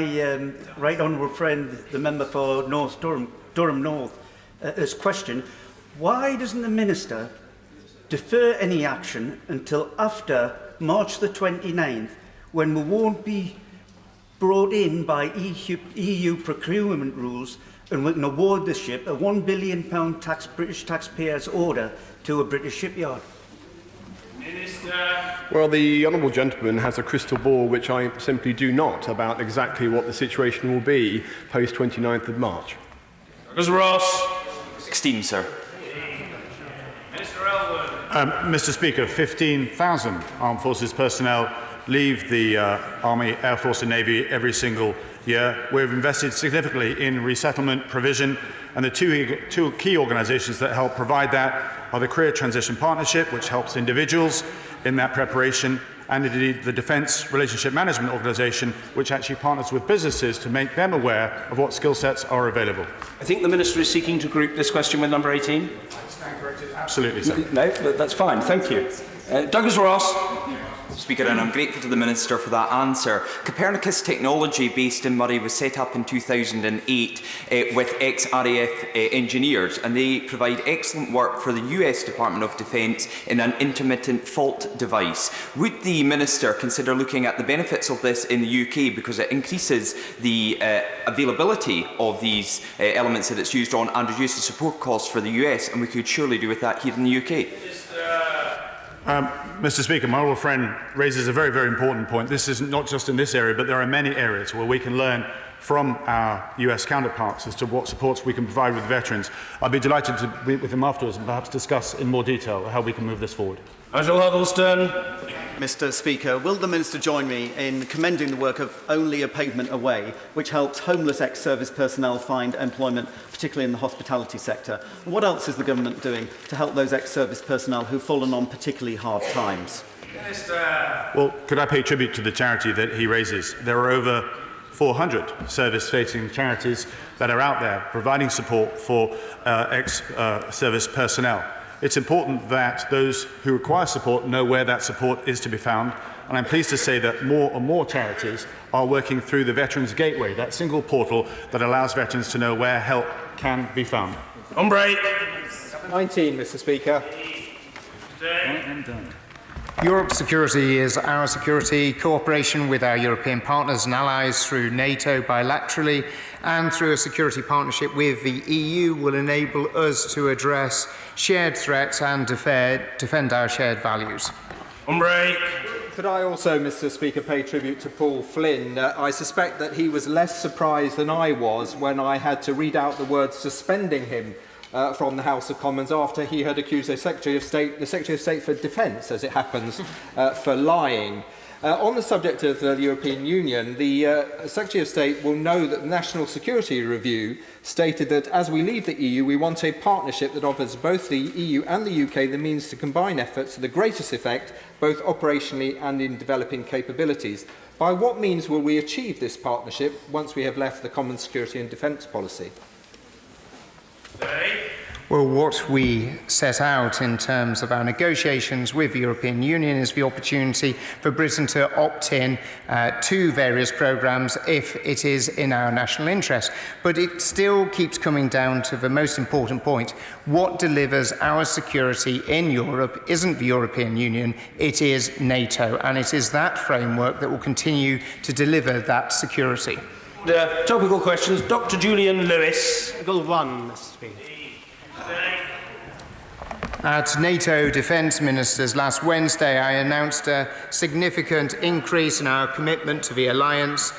right honourable friend, the member for North Durham North, his question, why doesn't the Minister defer any action until after March the 29th, when we won't be brought in by EU procurement rules and we can award the ship a £1 billion British taxpayers' order to a British shipyard? Well, the honourable gentleman has a crystal ball, which I simply do not, about exactly what the situation will be post 29th of March. Douglas Ross. 16, sir. Mr Speaker, 15,000 Armed Forces personnel leave the Army, Air Force and Navy every single year. We've invested significantly in resettlement provision, and the two key organisations that help provide that are the Career Transition Partnership, which helps individuals in that preparation, and indeed the Defence Relationship Management Organisation, which actually partners with businesses to make them aware of what skill sets are available. I think the Minister is seeking to group this question with number 18. Absolutely, sir. No, that's fine. Thank you. Douglas Ross. Speaker, and I'm grateful to the Minister for that answer. Copernicus Technology, based in Murray, was set up in 2008 with ex-RAF engineers, and they provide excellent work for the US Department of Defence in an intermittent fault device. Would the Minister consider looking at the benefits of this in the UK, because it increases the availability of these elements that it's used on and reduces support costs for the US, and we could surely do with that here in the UK? Mr. Speaker, my old friend raises a very, very important point. This is not just in this area, but there are many areas where we can learn from our US counterparts as to what supports we can provide with veterans. I'll be delighted to meet with them afterwards and perhaps discuss in more detail how we can move this forward. Nigel Huddleston. Mr. Speaker, will the Minister join me in commending the work of Only a Pavement Away, which helps homeless ex-service personnel find employment, particularly in the hospitality sector? And what else is the Government doing to help those ex-service personnel who've fallen on particularly hard times? Well, could I pay tribute to the charity that he raises? There are over 400 service-facing charities that are out there providing support for ex-service personnel. It's important that those who require support know where that support is to be found, and I'm pleased to say that more and more charities are working through the Veterans Gateway, that single portal that allows veterans to know where help can be found. On break. 19, Mr. Speaker. Europe's security is our security. Cooperation with our European partners and allies through NATO bilaterally and through a security partnership with the EU will enable us to address shared threats and defend our shared values. On break. Could I also, Mr. Speaker, pay tribute to Paul Flynn? I suspect that he was less surprised than I was when I had to read out the words suspending him from the House of Commons after he had accused the Secretary of State for Defence, as it happens, for lying. On the subject of the European Union, the Secretary of State will know that the National Security Review stated that as we leave the EU, we want a partnership that offers both the EU and the UK the means to combine efforts to the greatest effect, both operationally and in developing capabilities. By what means will we achieve this partnership once we have left the common security and defence policy? Well, what we set out in terms of our negotiations with the European Union is the opportunity for Britain to opt in to various programmes if it is in our national interest. But it still keeps coming down to the most important point. What delivers our security in Europe isn't the European Union, it is NATO. And it is that framework that will continue to deliver that security. Topical questions. Dr. Julian Lewis. Article 1, Mr. Speaker. At NATO Defence Ministers last Wednesday, I announced a significant increase in our commitment to the alliance,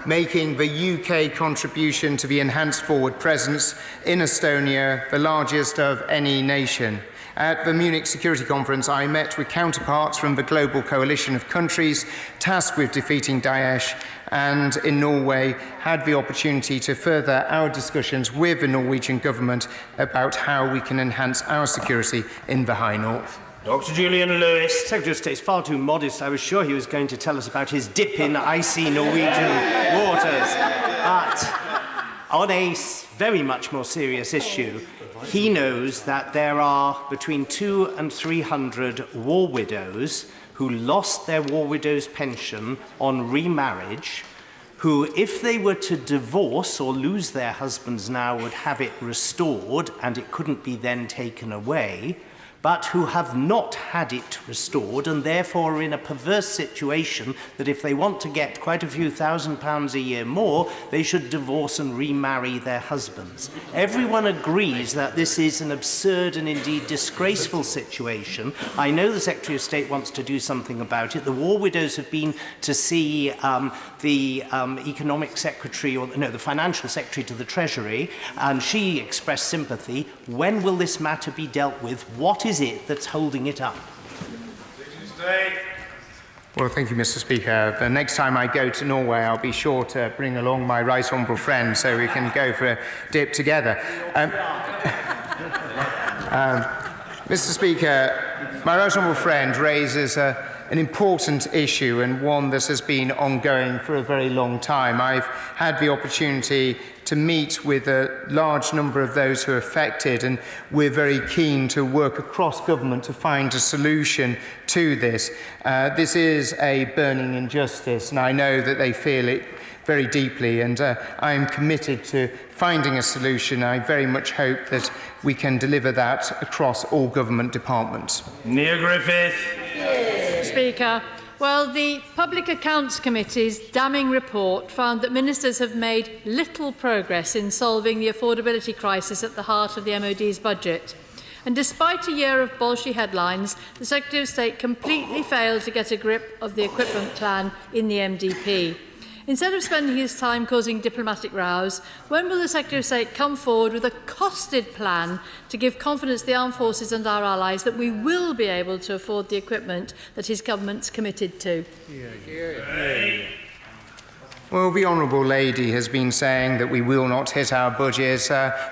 making the UK contribution to the enhanced forward presence in Estonia the largest of any nation. At the Munich Security Conference, I met with counterparts from the global coalition of countries tasked with defeating Daesh, and in Norway had the opportunity to further our discussions with the Norwegian government about how we can enhance our security in the High North. Dr. Julian Lewis. Secretary of State is far too modest. I was sure he was going to tell us about his dip in icy Norwegian waters. But on a very much more serious issue, he knows that there are between 200 and 300 war widows who lost their war widow's pension on remarriage, who, if they were to divorce or lose their husbands now, would have it restored and it couldn't be then taken away, but who have not had it restored and therefore are in a perverse situation that if they want to get quite a few £1,000s a year more, they should divorce and remarry their husbands. Everyone agrees that this is an absurd and indeed disgraceful situation. I know the Secretary of State wants to do something about it. The war widows have been to see the Economic Secretary, or no, the Financial Secretary to the Treasury, and she expressed sympathy. When will this matter be dealt with? What is it that's holding it up? Well, thank you, Mr. Speaker. The next time I go to Norway, I'll be sure to bring along my right honourable friend so we can go for a dip together. Mr. Speaker, my right honourable friend raises an important issue and one that has been ongoing for a very long time. I've had the opportunity to meet with a large number of those who are affected, and we're very keen to work across government to find a solution to this. This is a burning injustice, and I know that they feel it very deeply, and I am committed to finding a solution. I very much hope that we can deliver that across all government departments. Neil Griffith. Speaker, well, the Public Accounts Committee's damning report found that ministers have made little progress in solving the affordability crisis at the heart of the MOD's budget. And despite a year of bolshy headlines, the Secretary of State completely failed to get a grip of the equipment plan in the MDP. Instead of spending his time causing diplomatic rows, when will the Secretary of State come forward with a costed plan to give confidence to the armed forces and our allies that we will be able to afford the equipment that his government's committed to? Well, the Honourable Lady has been saying that we will not hit our budget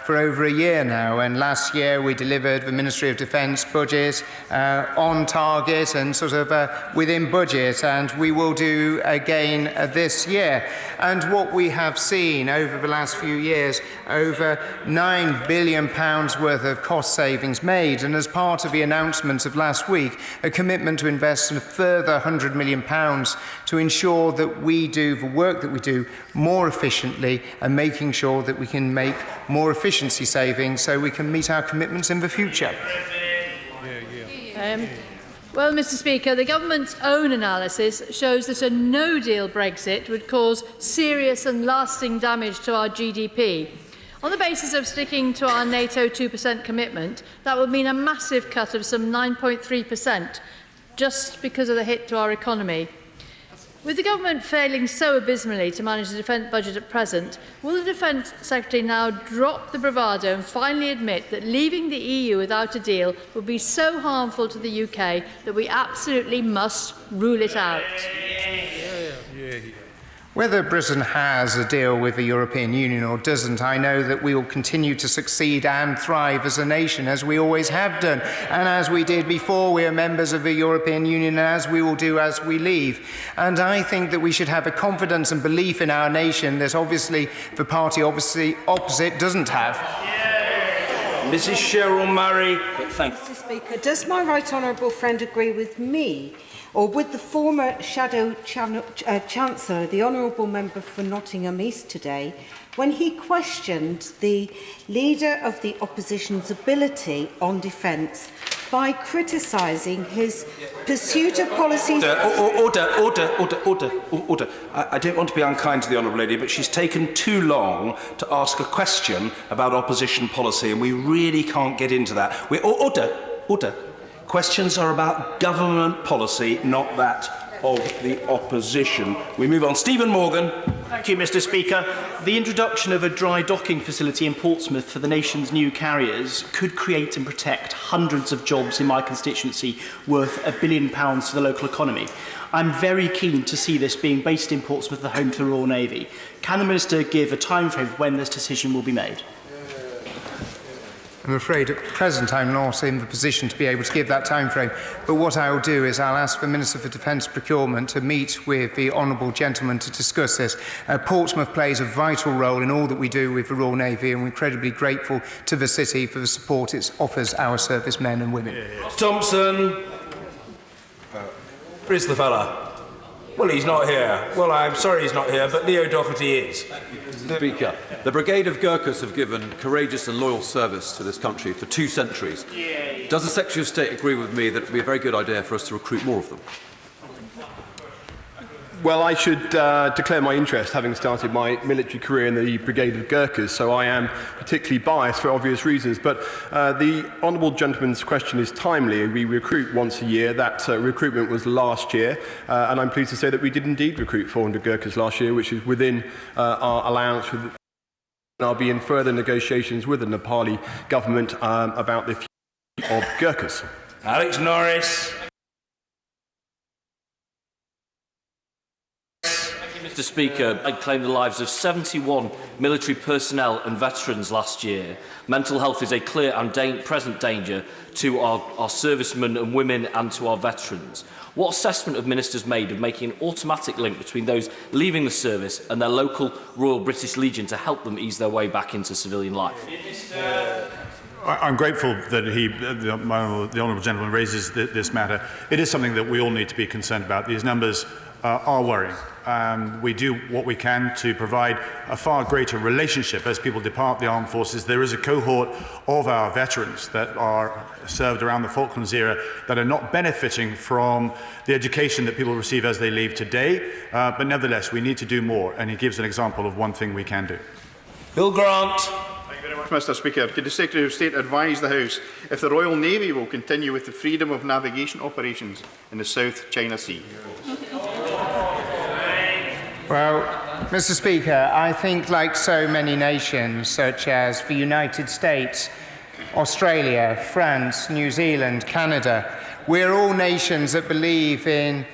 for over a year now, and last year we delivered the Ministry of Defence budget on target and sort of within budget, and we will do again this year. And what we have seen over the last few years, over £9 billion worth of cost savings made, and as part of the announcement of last week, a commitment to invest a further £100 million to ensure that we do the work that we do more efficiently and making sure that we can make more efficiency savings so we can meet our commitments in the future. Well, Mr. Speaker, the government's own analysis shows that a no-deal Brexit would cause serious and lasting damage to our GDP. On the basis of sticking to our NATO 2% commitment, that would mean a massive cut of some 9.3%, just because of the hit to our economy. With the government failing so abysmally to manage the defence budget at present, will the Defence Secretary now drop the bravado and finally admit that leaving the EU without a deal would be so harmful to the UK that we absolutely must rule it out? Whether Britain has a deal with the European Union or doesn't, I know that we will continue to succeed and thrive as a nation, as we always have done, and as we did before we are members of the European Union, and as we will do as we leave. And I think that we should have a confidence and belief in our nation that obviously the party opposite doesn't have. Mrs Cheryl Murray. Thank you. Mr. Speaker, does my right honourable friend agree with me or with the former Shadow Chancellor, the Honourable Member for Nottingham East today, when he questioned the Leader of the Opposition's ability on defence by criticising his pursuit of policies... Order. I don't want to be unkind to the Honourable Lady, but she's taken too long to ask a question about opposition policy, and we really can't get into that. Order. Questions are about government policy, not that of the opposition. We move on. Stephen Morgan. Thank you, Mr. Speaker. The introduction of a dry docking facility in Portsmouth for the nation's new carriers could create and protect hundreds of jobs in my constituency worth £1 billion to the local economy. I'm very keen to see this being based in Portsmouth, the home to the Royal Navy. Can the Minister give a timeframe for when this decision will be made? I'm afraid at present I'm not in the position to be able to give that time frame, but what I will do is I'll ask the Minister for Defence Procurement to meet with the honourable gentleman to discuss this. Portsmouth plays a vital role in all that we do with the Royal Navy, and we're incredibly grateful to the city for the support it offers our servicemen and women. Thompson. Where's the fella? Well, he's not here. Well, I'm sorry he's not here, but Leo Doherty is. Speaker, the Brigade of Gurkhas have given courageous and loyal service to this country for 2 centuries. Does the Secretary of State agree with me that it would be a very good idea for us to recruit more of them? Well, I should declare my interest, having started my military career in the Brigade of Gurkhas, so I am particularly biased for obvious reasons. But the honourable gentleman's question is timely. We recruit once a year. That recruitment was last year, and I'm pleased to say that we did indeed recruit 400 Gurkhas last year, which is within our allowance. I'll be in further negotiations with the Nepali government about the future of Gurkhas. Alex Norris. Mr. Speaker, and claimed the lives of 71 military personnel and veterans last year. Mental health is a clear and present danger to our servicemen and women and to our veterans. What assessment have ministers made of making an automatic link between those leaving the service and their local Royal British Legion to help them ease their way back into civilian life? I'm grateful that the Honourable Gentleman raises this matter. It is something that we all need to be concerned about. These numbers are worrying. We do what we can to provide a far greater relationship as people depart the armed forces. There is a cohort of our veterans that are served around the Falklands era that are not benefiting from the education that people receive as they leave today. But nevertheless, we need to do more. And he gives an example of one thing we can do. Bill Grant. Mr. Speaker, could the Secretary of State advise the House if the Royal Navy will continue with the freedom of navigation operations in the South China Sea? Well, Mr. Speaker, I think like so many nations, such as the United States, Australia, France, New Zealand, Canada, we're all nations that believe in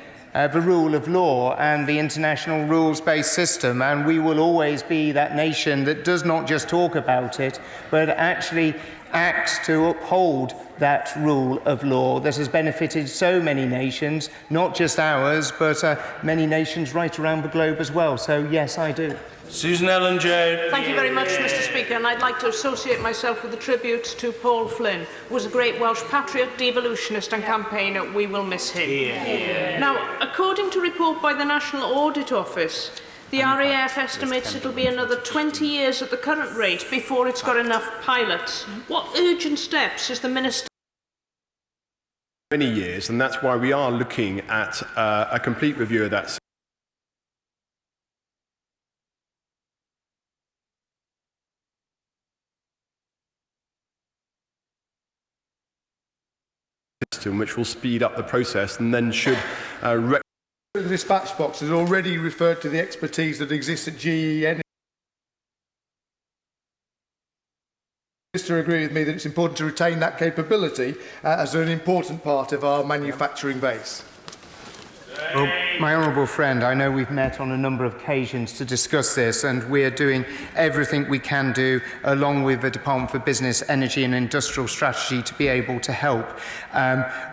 the rule of law and the international rules-based system, and we will always be that nation that does not just talk about it, but actually acts to uphold that rule of law that has benefited so many nations, not just ours, but many nations right around the globe as well. So yes, I do. Susan Ellen Jones. Thank you very much, Mr. Speaker, and I'd like to associate myself with the tributes to Paul Flynn, who was a great Welsh patriot, devolutionist and campaigner. We will miss him. Now, according to a report by the National Audit Office, the RAF estimates it'll be another 20 years at the current rate before it's got enough pilots. What urgent steps is the Minister many years, and that's why we are looking at a complete review of that system, which will speed up the process and then should the dispatch box has already referred to the expertise that exists at GE Energy. To agree with me that it's important to retain that capability as an important part of our manufacturing base. Well, my honourable friend, I know we've met on a number of occasions to discuss this, and we're doing everything we can do, along with the Department for Business, Energy and Industrial Strategy, to be able to help.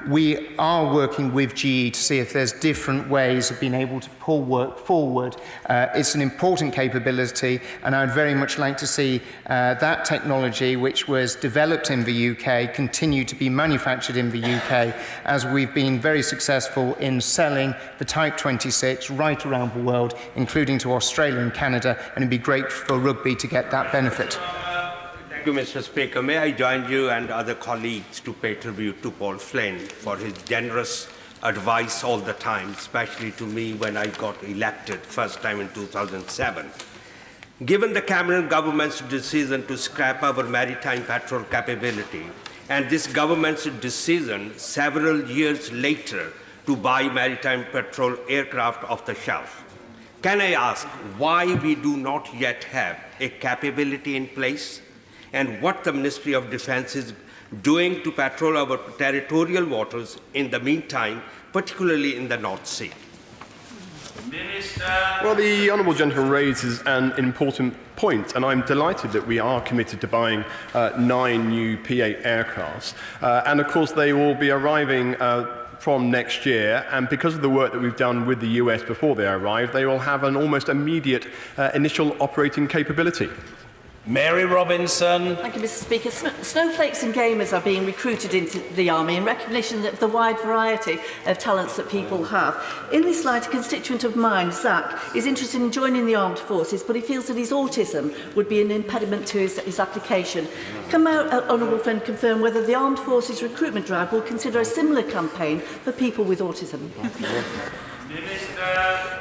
We are working with GE to see if there's different ways of being able to pull work forward. It's an important capability, and I'd very much like to see that technology, which was developed in the UK, continue to be manufactured in the UK, as we've been very successful in selling the Type 26 right around the world, including to Australia and Canada, and it'd be great for rugby to get that benefit. Thank you, Mr. Speaker. May I join you and other colleagues to pay tribute to Paul Flynn for his generous advice all the time, especially to me when I got elected first time in 2007. Given the Cameron government's decision to scrap our maritime patrol capability, and this government's decision several years later to buy maritime patrol aircraft off the shelf, can I ask why we do not yet have a capability in place, and what the Ministry of Defence is doing to patrol our territorial waters in the meantime, particularly in the North Sea? Well, the honourable gentleman raises an important point, and I'm delighted that we are committed to buying 9 new P-8 aircrafts. And of course, they will be arriving from next year, and because of the work that we've done with the US before they arrive, they will have an almost immediate initial operating capability. Mary Robinson. Thank you, Mr. Speaker. Snowflakes and gamers are being recruited into the Army in recognition of the wide variety of talents that people have. In this light, a constituent of mine, Zach, is interested in joining the armed forces, but he feels that his autism would be an impediment to his application. Can my honourable friend confirm whether the armed forces recruitment drive will consider a similar campaign for people with autism?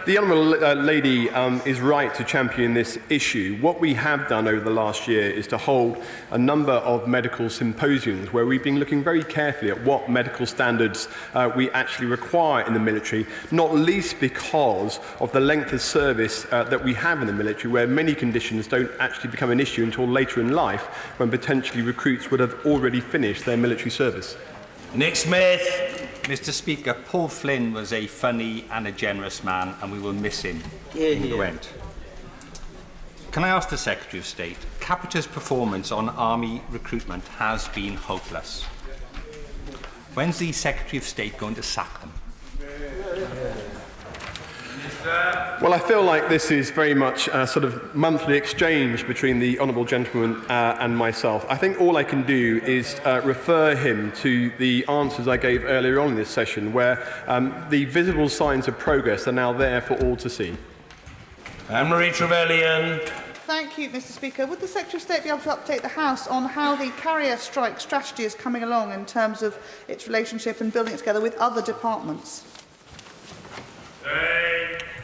The honourable lady is right to champion this issue. What we have done over the last year is to hold a number of medical symposiums where we've been looking very carefully at what medical standards we actually require in the military, not least because of the length of service that we have in the military, where many conditions don't actually become an issue until later in life, when potentially recruits would have already finished their military service. Nick Smith. Mr. Speaker, Paul Flynn was a funny and a generous man, and we will miss him when he went. Can I ask the Secretary of State, Capita's performance on army recruitment has been hopeless. When's the Secretary of State going to sack them? Well, I feel like this is very much a sort of monthly exchange between the honourable gentleman and myself. I think all I can do is refer him to the answers I gave earlier on in this session, where the visible signs of progress are now there for all to see. Anne-Marie Trevelyan. Thank you, Mr. Speaker. Would the Secretary of State be able to update the House on how the carrier strike strategy is coming along in terms of its relationship and building it together with other departments?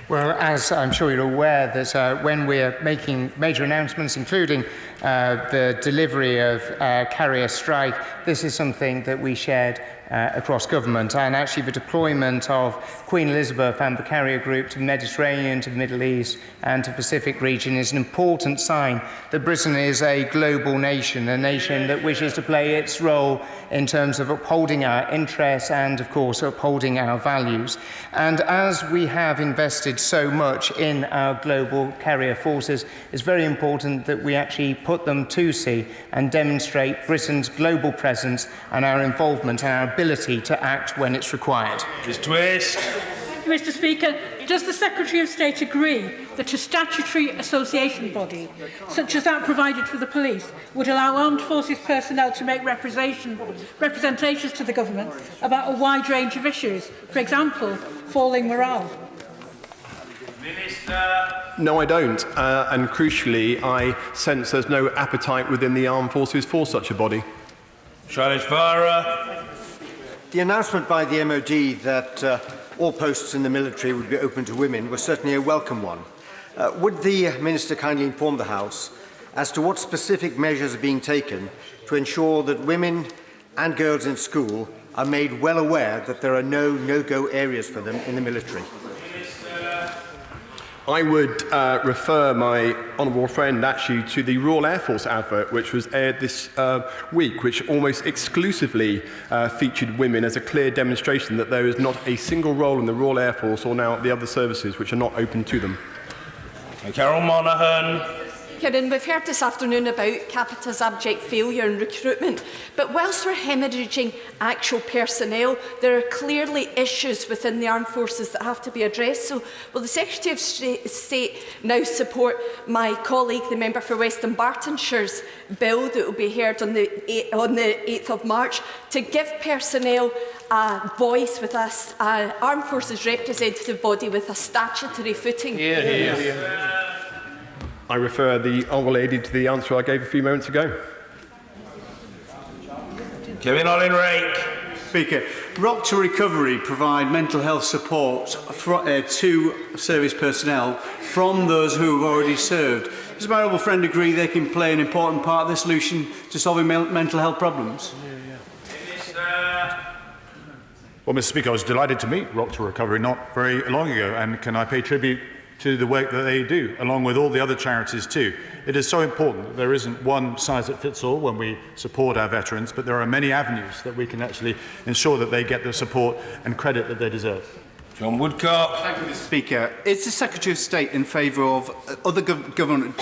Well, as I'm sure you're aware, that when we're making major announcements, including the delivery of carrier strike, this is something that we shared across government, and actually the deployment of Queen Elizabeth and the carrier group to the Mediterranean, to the Middle East and to the Pacific region is an important sign that Britain is a global nation, a nation that wishes to play its role in terms of upholding our interests and, of course, upholding our values. And as we have invested so much in our global carrier forces, it's very important that we actually put them to sea and demonstrate Britain's global presence and our involvement and our ability to act when it's required. Ms. Twist. Thank you, Mr. Speaker. Does the Secretary of State agree that a statutory association body, such as that provided for the police, would allow armed forces personnel to make representations to the government about a wide range of issues, for example, falling morale? Minister. No, I don't. And crucially, I sense there's no appetite within the armed forces for such a body. Shailesh Vara. The announcement by the MOD that all posts in the military would be open to women was certainly a welcome one. Would the Minister kindly inform the House as to what specific measures are being taken to ensure that women and girls in school are made well aware that there are no no-go areas for them in the military? I would refer my honourable friend actually to the Royal Air Force advert which was aired this week, which almost exclusively featured women as a clear demonstration that there is not a single role in the Royal Air Force or now the other services which are not open to them. Carol Monaghan. And we've heard this afternoon about Capita's abject failure in recruitment, but whilst we're hemorrhaging actual personnel, there are clearly issues within the armed forces that have to be addressed. So will the Secretary of State now support my colleague, the member for Western Bartonshire's bill that will be heard on the 8th of March to give personnel a voice with us, armed forces representative body with a statutory footing? I refer the honourable lady to the answer I gave a few moments ago. Kevin Olin-Rake. Speaker, Rock to Recovery provide mental health support to service personnel from those who have already served. Does my honourable friend agree they can play an important part of the solution to solving mental health problems? Well, Mr. Speaker, I was delighted to meet Rock to Recovery not very long ago, and can I pay tribute to the work that they do, along with all the other charities too. It is so important that there isn't one size that fits all when we support our veterans, but there are many avenues that we can actually ensure that they get the support and credit that they deserve. John Woodcock. Thank you, Mr. Speaker. Is the Secretary of State in favour of other government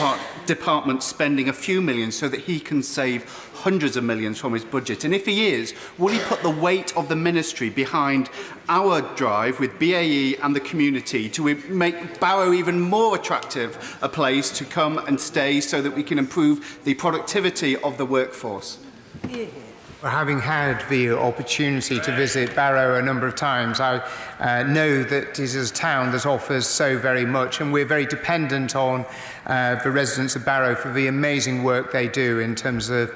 departments spending a few million so that he can save hundreds of millions from his budget? And if he is, will he put the weight of the ministry behind our drive with BAE and the community to make Barrow even more attractive a place to come and stay so that we can improve the productivity of the workforce? Well, having had the opportunity to visit Barrow a number of times, I know that it is a town that offers so very much, and we're very dependent on the residents of Barrow for the amazing work they do in terms of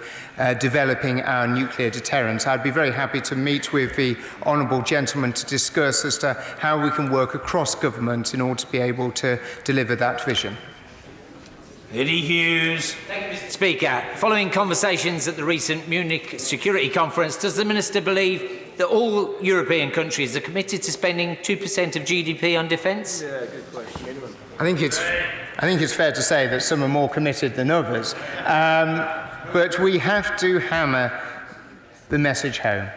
developing our nuclear deterrence. I'd be very happy to meet with the honourable gentleman to discuss as to how we can work across government in order to be able to deliver that vision. Eddie Hughes. Thank you, Mr. Speaker. Following conversations at the recent Munich Security Conference, does the Minister believe that all European countries are committed to spending 2% of GDP on defence? Yeah, good question. I think it's fair to say that some are more committed than others. But we have to hammer the message home.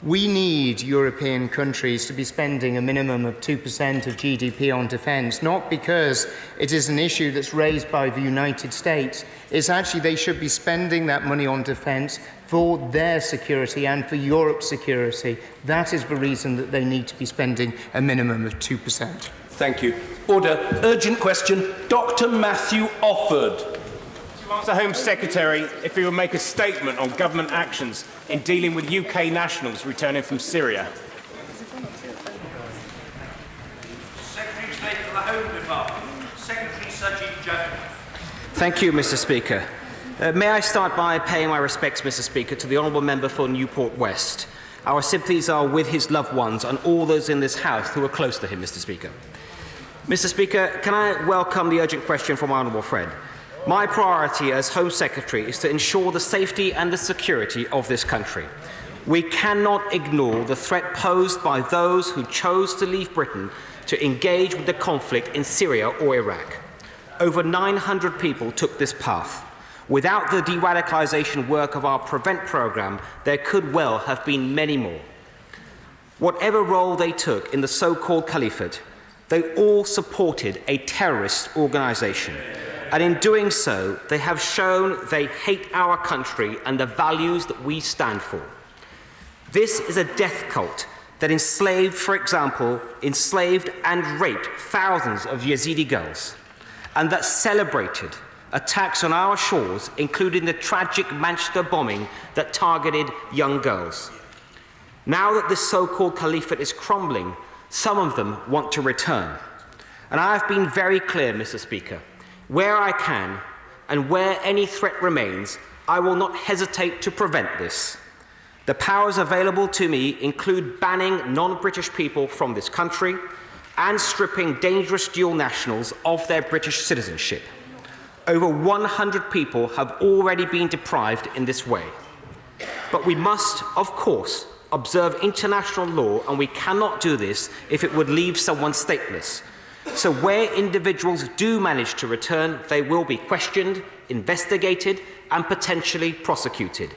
We need European countries to be spending a minimum of 2% of GDP on defence, not because it is an issue that's raised by the United States. It's actually they should be spending that money on defence for their security and for Europe's security. That is the reason that they need to be spending a minimum of 2%. Thank you. Order. Urgent question. Dr. Matthew Offord. Mr. Home Secretary, if he will make a statement on government actions in dealing with UK nationals returning from Syria. Secretary of State for the Home Department, Secretary Sajid Javid. Thank you, Mr. Speaker. May I start by paying my respects, Mr. Speaker, to the Honourable Member for Newport West. Our sympathies are with his loved ones and all those in this House who are close to him, Mr. Speaker. Mr. Speaker, can I welcome the urgent question from my honourable friend? My priority as Home Secretary is to ensure the safety and the security of this country. We cannot ignore the threat posed by those who chose to leave Britain to engage with the conflict in Syria or Iraq. Over 900 people took this path. Without the de-radicalisation work of our PREVENT programme, there could well have been many more. Whatever role they took in the so-called caliphate, they all supported a terrorist organisation. And in doing so, they have shown they hate our country and the values that we stand for. This is a death cult that enslaved, for example, and raped thousands of Yazidi girls, and that celebrated attacks on our shores, including the tragic Manchester bombing that targeted young girls. Now that this so-called caliphate is crumbling, some of them want to return. And I have been very clear, Mr. Speaker. Where I can, and where any threat remains, I will not hesitate to prevent this. The powers available to me include banning non-British people from this country and stripping dangerous dual nationals of their British citizenship. Over 100 people have already been deprived in this way. But we must, of course, observe international law, and we cannot do this if it would leave someone stateless. So where individuals do manage to return, they will be questioned, investigated, and potentially prosecuted.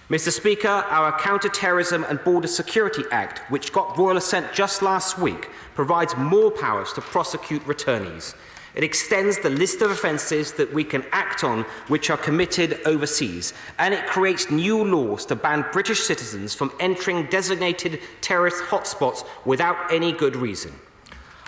Mr. Speaker, our Counter-Terrorism and Border Security Act, which got royal assent just last week, provides more powers to prosecute returnees. It extends the list of offences that we can act on which are committed overseas, and it creates new laws to ban British citizens from entering designated terrorist hotspots without any good reason.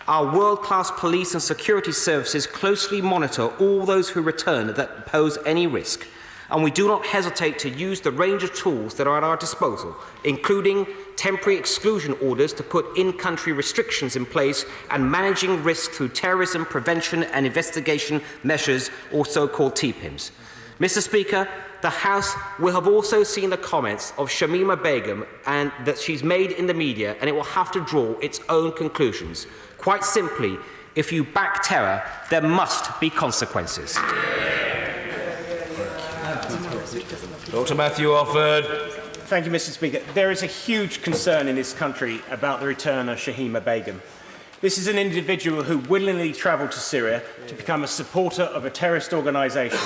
Our world-class police and security services closely monitor all those who return that pose any risk, and we do not hesitate to use the range of tools that are at our disposal, including temporary exclusion orders to put in-country restrictions in place and managing risk through terrorism prevention and investigation measures, or so-called TPIMs. Mr. Speaker, the House will have also seen the comments of Shimima Begum and that she's made in the media, and it will have to draw its own conclusions. Quite simply, if you back terror, there must be consequences. Dr. Matthew Offord. Thank you, Mr. Speaker. There is a huge concern in this country about the return of Shimima Begum. This is an individual who willingly travelled to Syria to become a supporter of a terrorist organisation.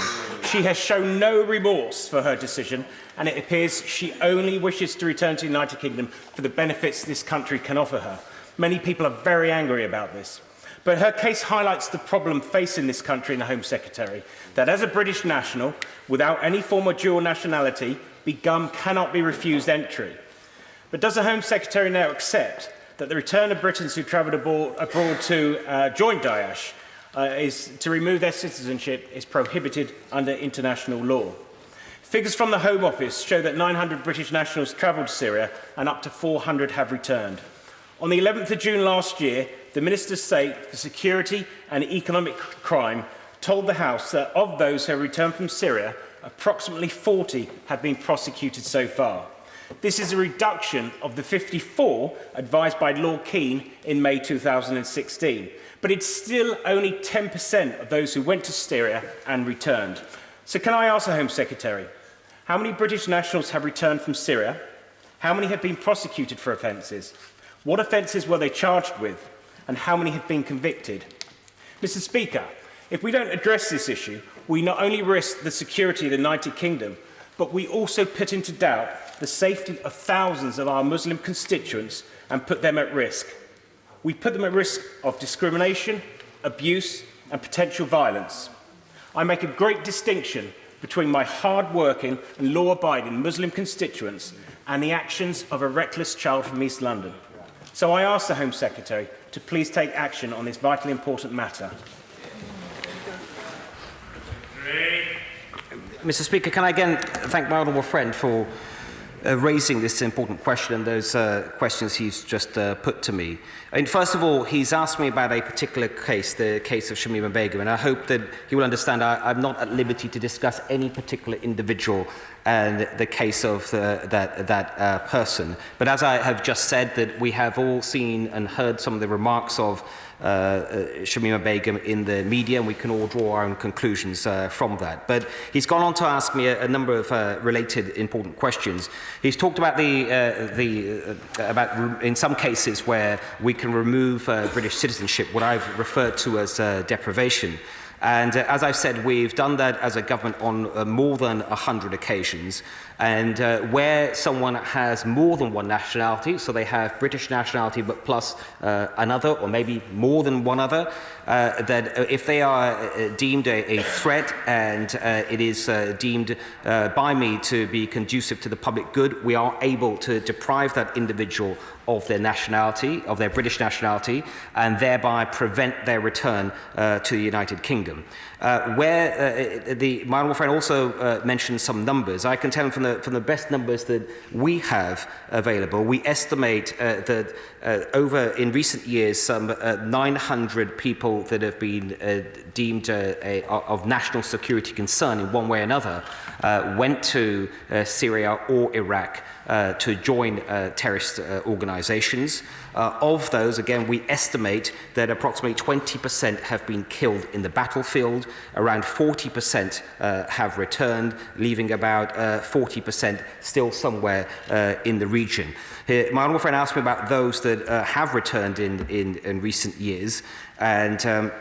She has shown no remorse for her decision, and it appears she only wishes to return to the United Kingdom for the benefits this country can offer her. Many people are very angry about this. But her case highlights the problem facing this country and the Home Secretary, that as a British national, without any form of dual nationality, Begum cannot be refused entry. But does the Home Secretary now accept that the return of Britons who travelled abroad to join Daesh to remove their citizenship is prohibited under international law? Figures from the Home Office show that 900 British nationals travelled to Syria and up to 400 have returned. On the 11th of June last year, the Minister of State for Security and Economic Crime told the House that of those who have returned from Syria, approximately 40 have been prosecuted so far. This is a reduction of the 54 advised by Lord Keane in May 2016, but it's still only 10% of those who went to Syria and returned. So can I ask the Home Secretary, how many British nationals have returned from Syria? How many have been prosecuted for offences? What offences were they charged with? And how many have been convicted? Mr. Speaker, if we don't address this issue, we not only risk the security of the United Kingdom, but we also put into doubt the safety of thousands of our Muslim constituents and put them at risk. We put them at risk of discrimination, abuse and potential violence. I make a great distinction between my hard-working and law-abiding Muslim constituents and the actions of a reckless child from East London. So I ask the Home Secretary to please take action on this vitally important matter. Mr. Speaker, can I again thank my honourable friend for raising this important question and those questions he's just put to me. And first of all, he's asked me about a particular case, the case of Shimima Begum, and I hope that he will understand I'm not at liberty to discuss any particular individual and the case of that person. But as I have just said, that we have all seen and heard some of the remarks of Shimima Begum in the media, and we can all draw our own conclusions from that. But he's gone on to ask me a number of related important questions. He's talked about about in some cases where we can remove British citizenship, what I've referred to as deprivation. And as I've said, we've done that as a government on more than 100 occasions. And where someone has more than one nationality, so they have British nationality but plus another or maybe more than one other, that if they are deemed a threat and it is deemed by me to be conducive to the public good, we are able to deprive that individual of their nationality, of their British nationality, and thereby prevent their return to the United Kingdom. My honourable friend also mentioned some numbers. I can tell him from the best numbers that we have available, we estimate that in recent years, some 900 people that have been deemed of national security concern in one way or another went to Syria or Iraq to join terrorist organisations. Of those, again, we estimate that approximately 20% have been killed in the battlefield, around 40% have returned, leaving about 40% still somewhere in the region. My honourable friend asked me about those that have returned in recent years, and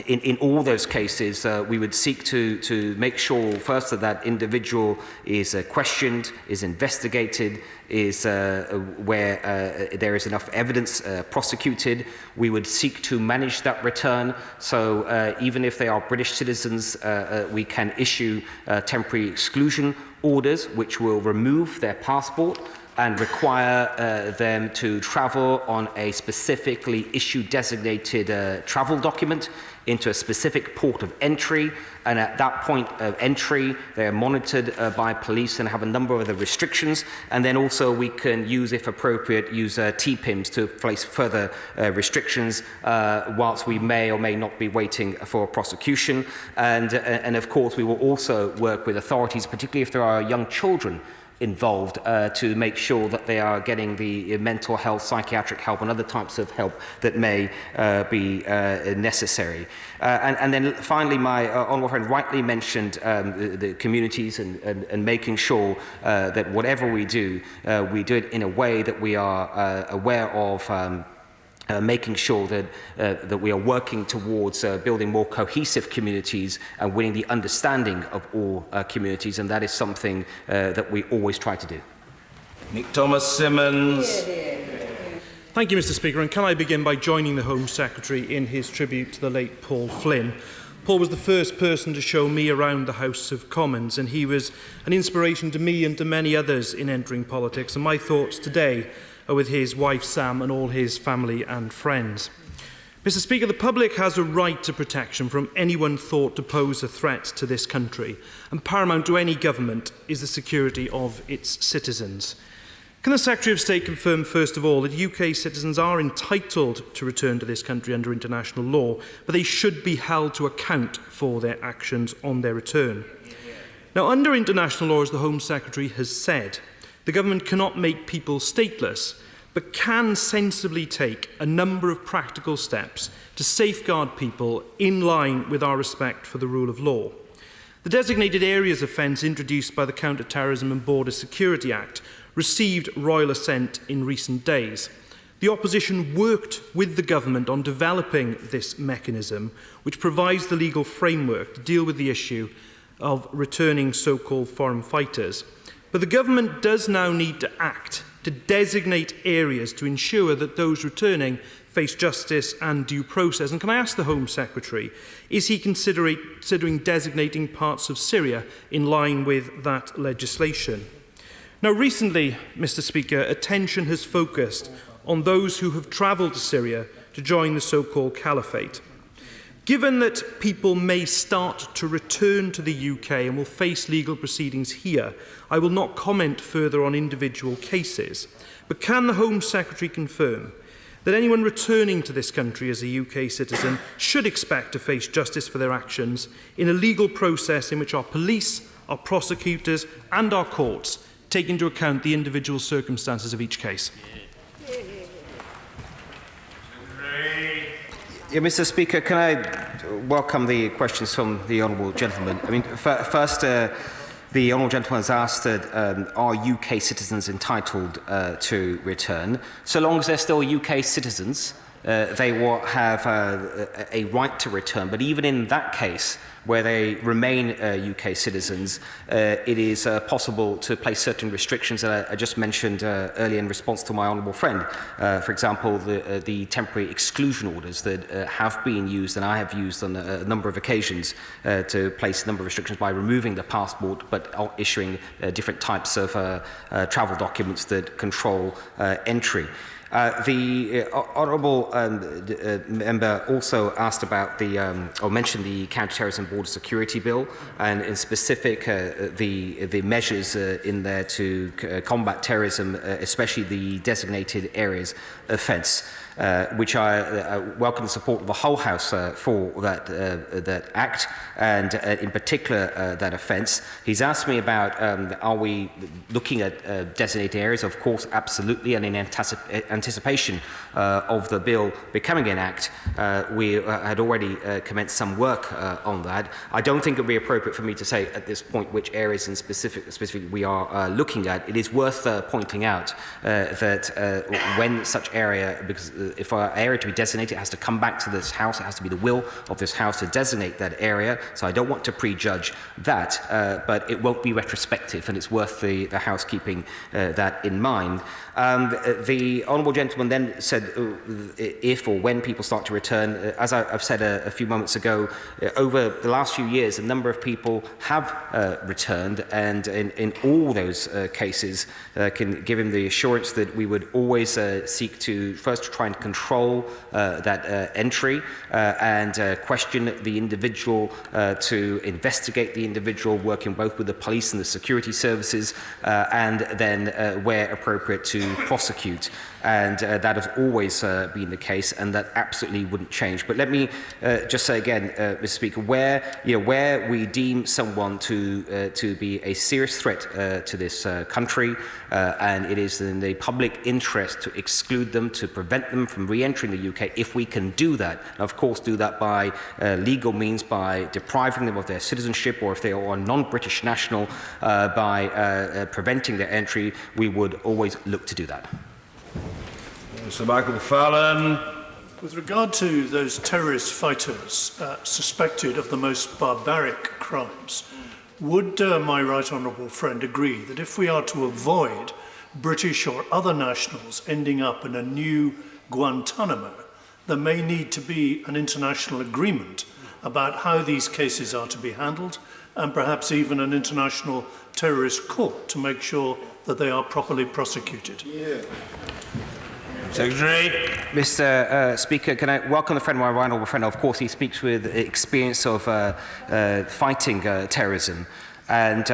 in all those cases, we would seek to make sure first that individual is questioned, is investigated, is where there is enough evidence prosecuted. We would seek to manage that return. So even if they are British citizens, we can issue temporary exclusion orders which will remove their passport and require them to travel on a specifically issued designated travel document into a specific port of entry, and at that point of entry they are monitored by police and have a number of other restrictions, and then also we can use, if appropriate, use TPIMs to place further restrictions whilst we may or may not be waiting for prosecution, and of course we will also work with authorities, particularly if there are young children involved, to make sure that they are getting the mental health, psychiatric help and other types of help that may be necessary. And then finally, my honourable friend rightly mentioned the communities and making sure that whatever we do it in a way that we are aware of making sure that we are working towards building more cohesive communities and winning the understanding of all communities, and that is something that we always try to do. Nick Thomas-Symonds. Thank you, Mr. Speaker, and can I begin by joining the Home Secretary in his tribute to the late Paul Flynn. Paul was the first person to show me around the House of Commons, and he was an inspiration to me and to many others in entering politics, and my thoughts today are with his wife Sam and all his family and friends. Mr. Speaker, the public has a right to protection from anyone thought to pose a threat to this country, and paramount to any government is the security of its citizens. Can the Secretary of State confirm, first of all, that UK citizens are entitled to return to this country under international law, but they should be held to account for their actions on their return? Now, under international law, as the Home Secretary has said, the government cannot make people stateless, but can sensibly take a number of practical steps to safeguard people in line with our respect for the rule of law. The Designated Areas Offence introduced by the Counter-Terrorism and Border Security Act received royal assent in recent days. The opposition worked with the government on developing this mechanism, which provides the legal framework to deal with the issue of returning so-called foreign fighters. But the government does now need to act to designate areas to ensure that those returning face justice and due process. And can I ask the Home Secretary, is he considering designating parts of Syria in line with that legislation? Now, recently, Mr. Speaker, attention has focused on those who have travelled to Syria to join the so-called caliphate. Given that people may start to return to the UK and will face legal proceedings here, I will not comment further on individual cases. But can the Home Secretary confirm that anyone returning to this country as a UK citizen should expect to face justice for their actions in a legal process in which our police, our prosecutors and our courts take into account the individual circumstances of each case? Yeah, Mr. Speaker, can I welcome the questions from the honourable gentleman? I mean, first, the honourable gentleman has asked that are UK citizens entitled to return? So long as they're still UK citizens, they will have a right to return. But even in that case, where they remain UK citizens, it is possible to place certain restrictions that I just mentioned earlier in response to my honourable friend. For example, the temporary exclusion orders that have been used, and I have used on a number of occasions, to place a number of restrictions by removing the passport but issuing different types of travel documents that control entry. The honourable member also asked about or mentioned the Counter-Terrorism Border Security Bill, and in specific the measures in there to combat terrorism, especially the designated areas offence, which I welcome the support of the whole House for that Act, and in particular that offence. He's asked me about are we looking at designated areas? Of course, absolutely, and in anticipation of the bill becoming an Act, we had already commenced some work on that. I don't think it would be appropriate for me to say at this point which areas in specifically we are looking at. It is worth pointing out that when such area, because if our area to be designated, it has to come back to this House. It has to be the will of this House to designate that area. So I don't want to prejudge that, but it won't be retrospective, and it's worth the House keeping that in mind. The honourable gentleman then said if or when people start to return. As I've said a few moments ago, over the last few years, a number of people have returned, and in all those cases can give him the assurance that we would always seek to first try and control that entry and question the individual, to investigate the individual, working both with the police and the security services, and then where appropriate to prosecute. And that has always been the case, and that absolutely wouldn't change. But let me just say again, Mr. Speaker, where we deem someone to be a serious threat to this country, and it is in the public interest to exclude them, to prevent them from re-entering the UK, if we can do that, and of course do that by legal means, by depriving them of their citizenship, or if they are a non-British national, by preventing their entry, we would always look to do that. Sir Michael Fallon. With regard to those terrorist fighters suspected of the most barbaric crimes, would my right honourable friend agree that if we are to avoid British or other nationals ending up in a new Guantanamo, there may need to be an international agreement about how these cases are to be handled, and perhaps even an international terrorist court to make sure that they are properly prosecuted? Secretary. Mr. Speaker, can I welcome the friend, my right honourable friend? Of course, he speaks with experience of fighting terrorism. And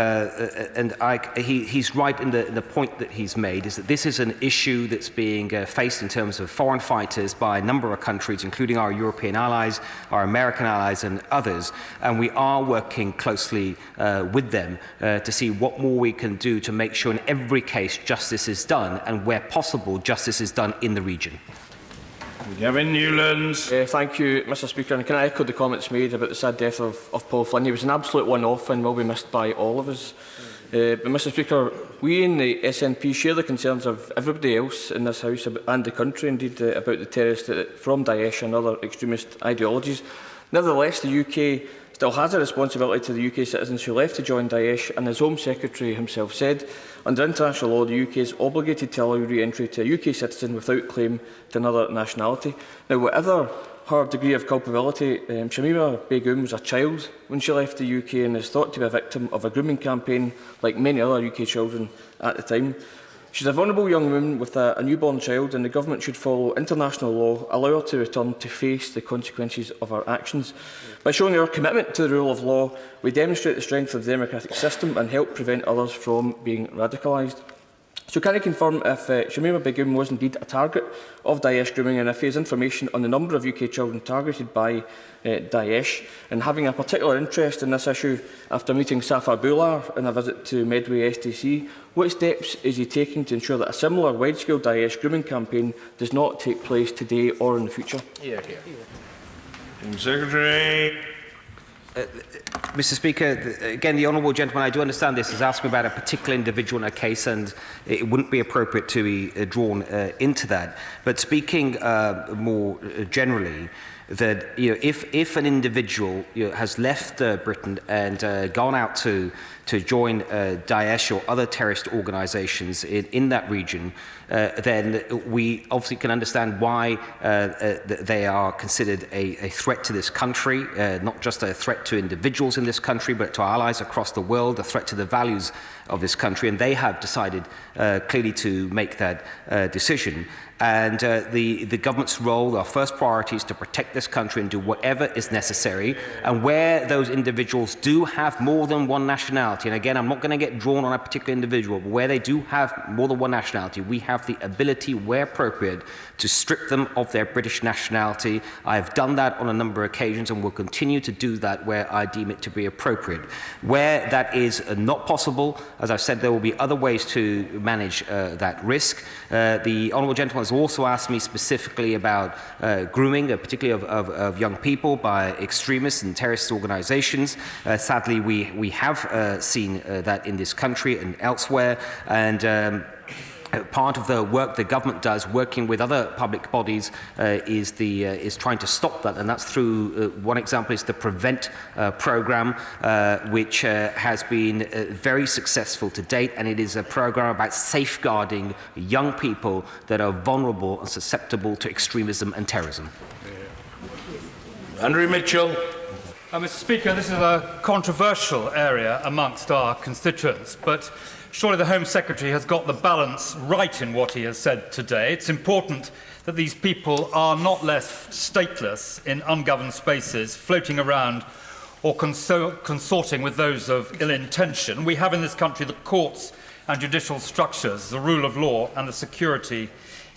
he's right in the point that he's made, is that this is an issue that's being faced in terms of foreign fighters by a number of countries, including our European allies, our American allies and others. And we are working closely with them to see what more we can do to make sure in every case justice is done, and where possible justice is done in the region. Gavin Newlands. Thank you, Mr. Speaker. And can I echo the comments made about the sad death of Paul Flynn? He was an absolute one-off and will be missed by all of us. But, Mr. Speaker, we in the SNP share the concerns of everybody else in this House and the country, indeed, about the terrorists from Daesh and other extremist ideologies. Nevertheless, the UK still has a responsibility to the UK citizens who left to join Daesh, and as Home Secretary himself said, under international law, the UK is obligated to allow re-entry to a UK citizen without claim to another nationality. Now, whatever her degree of culpability, Shimima Begum was a child when she left the UK and is thought to be a victim of a grooming campaign like many other UK children at the time. She's a vulnerable young woman with a newborn child, and the government should follow international law, allow her to return to face the consequences of her actions. By showing our commitment to the rule of law, we demonstrate the strength of the democratic system and help prevent others from being radicalised. So can I confirm if Shimima Begum was indeed a target of Daesh grooming, and if he has information on the number of UK children targeted by Daesh, and having a particular interest in this issue after meeting Safar Bular in a visit to Medway STC, what steps is he taking to ensure that a similar wide-scale Daesh grooming campaign does not take place today or in the future? Secretary. Mr. Speaker, again, the honourable gentleman, I do understand this, has asked me about a particular individual in a case, and it wouldn't be appropriate to be drawn into that. But speaking more generally, that if an individual has left Britain and gone out to join Daesh or other terrorist organisations in that region, then we obviously can understand why they are considered a threat to this country, not just a threat to individuals in this country, but to our allies across the world, a threat to the values of this country, and they have decided clearly to make that decision. And the government's role, our first priority, is to protect this country and do whatever is necessary. And where those individuals do have more than one nationality, and again, I'm not going to get drawn on a particular individual, but where they do have more than one nationality, we have the ability, where appropriate, to strip them of their British nationality. I have done that on a number of occasions and will continue to do that where I deem it to be appropriate. Where that is not possible, as I've said, there will be other ways to manage that risk. The honourable gentleman has also asked me specifically about grooming, particularly of young people by extremists and terrorist organisations. Sadly, we have seen that in this country and elsewhere, and part of the work the government does, working with other public bodies, is trying to stop that, and that's through one example is the Prevent programme, which has been very successful to date, and it is a programme about safeguarding young people that are vulnerable and susceptible to extremism and terrorism. Andrew Mitchell. Mr. Speaker, this is a controversial area amongst our constituents, but surely the Home Secretary has got the balance right in what he has said today. It's important that these people are not left stateless in ungoverned spaces, floating around or consorting with those of ill intention. We have in this country the courts and judicial structures, the rule of law and the security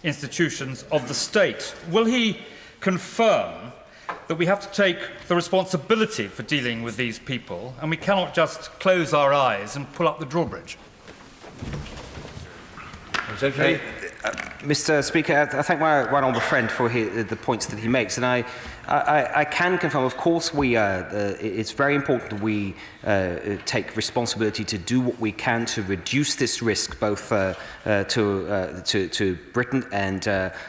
institutions of the state. Will he confirm that we have to take the responsibility for dealing with these people, and we cannot just close our eyes and pull up the drawbridge? Mr. Speaker, I thank my honourable friend for the points that he makes, and I can confirm, of course, it's very important that we take responsibility to do what we can to reduce this risk, both to Britain and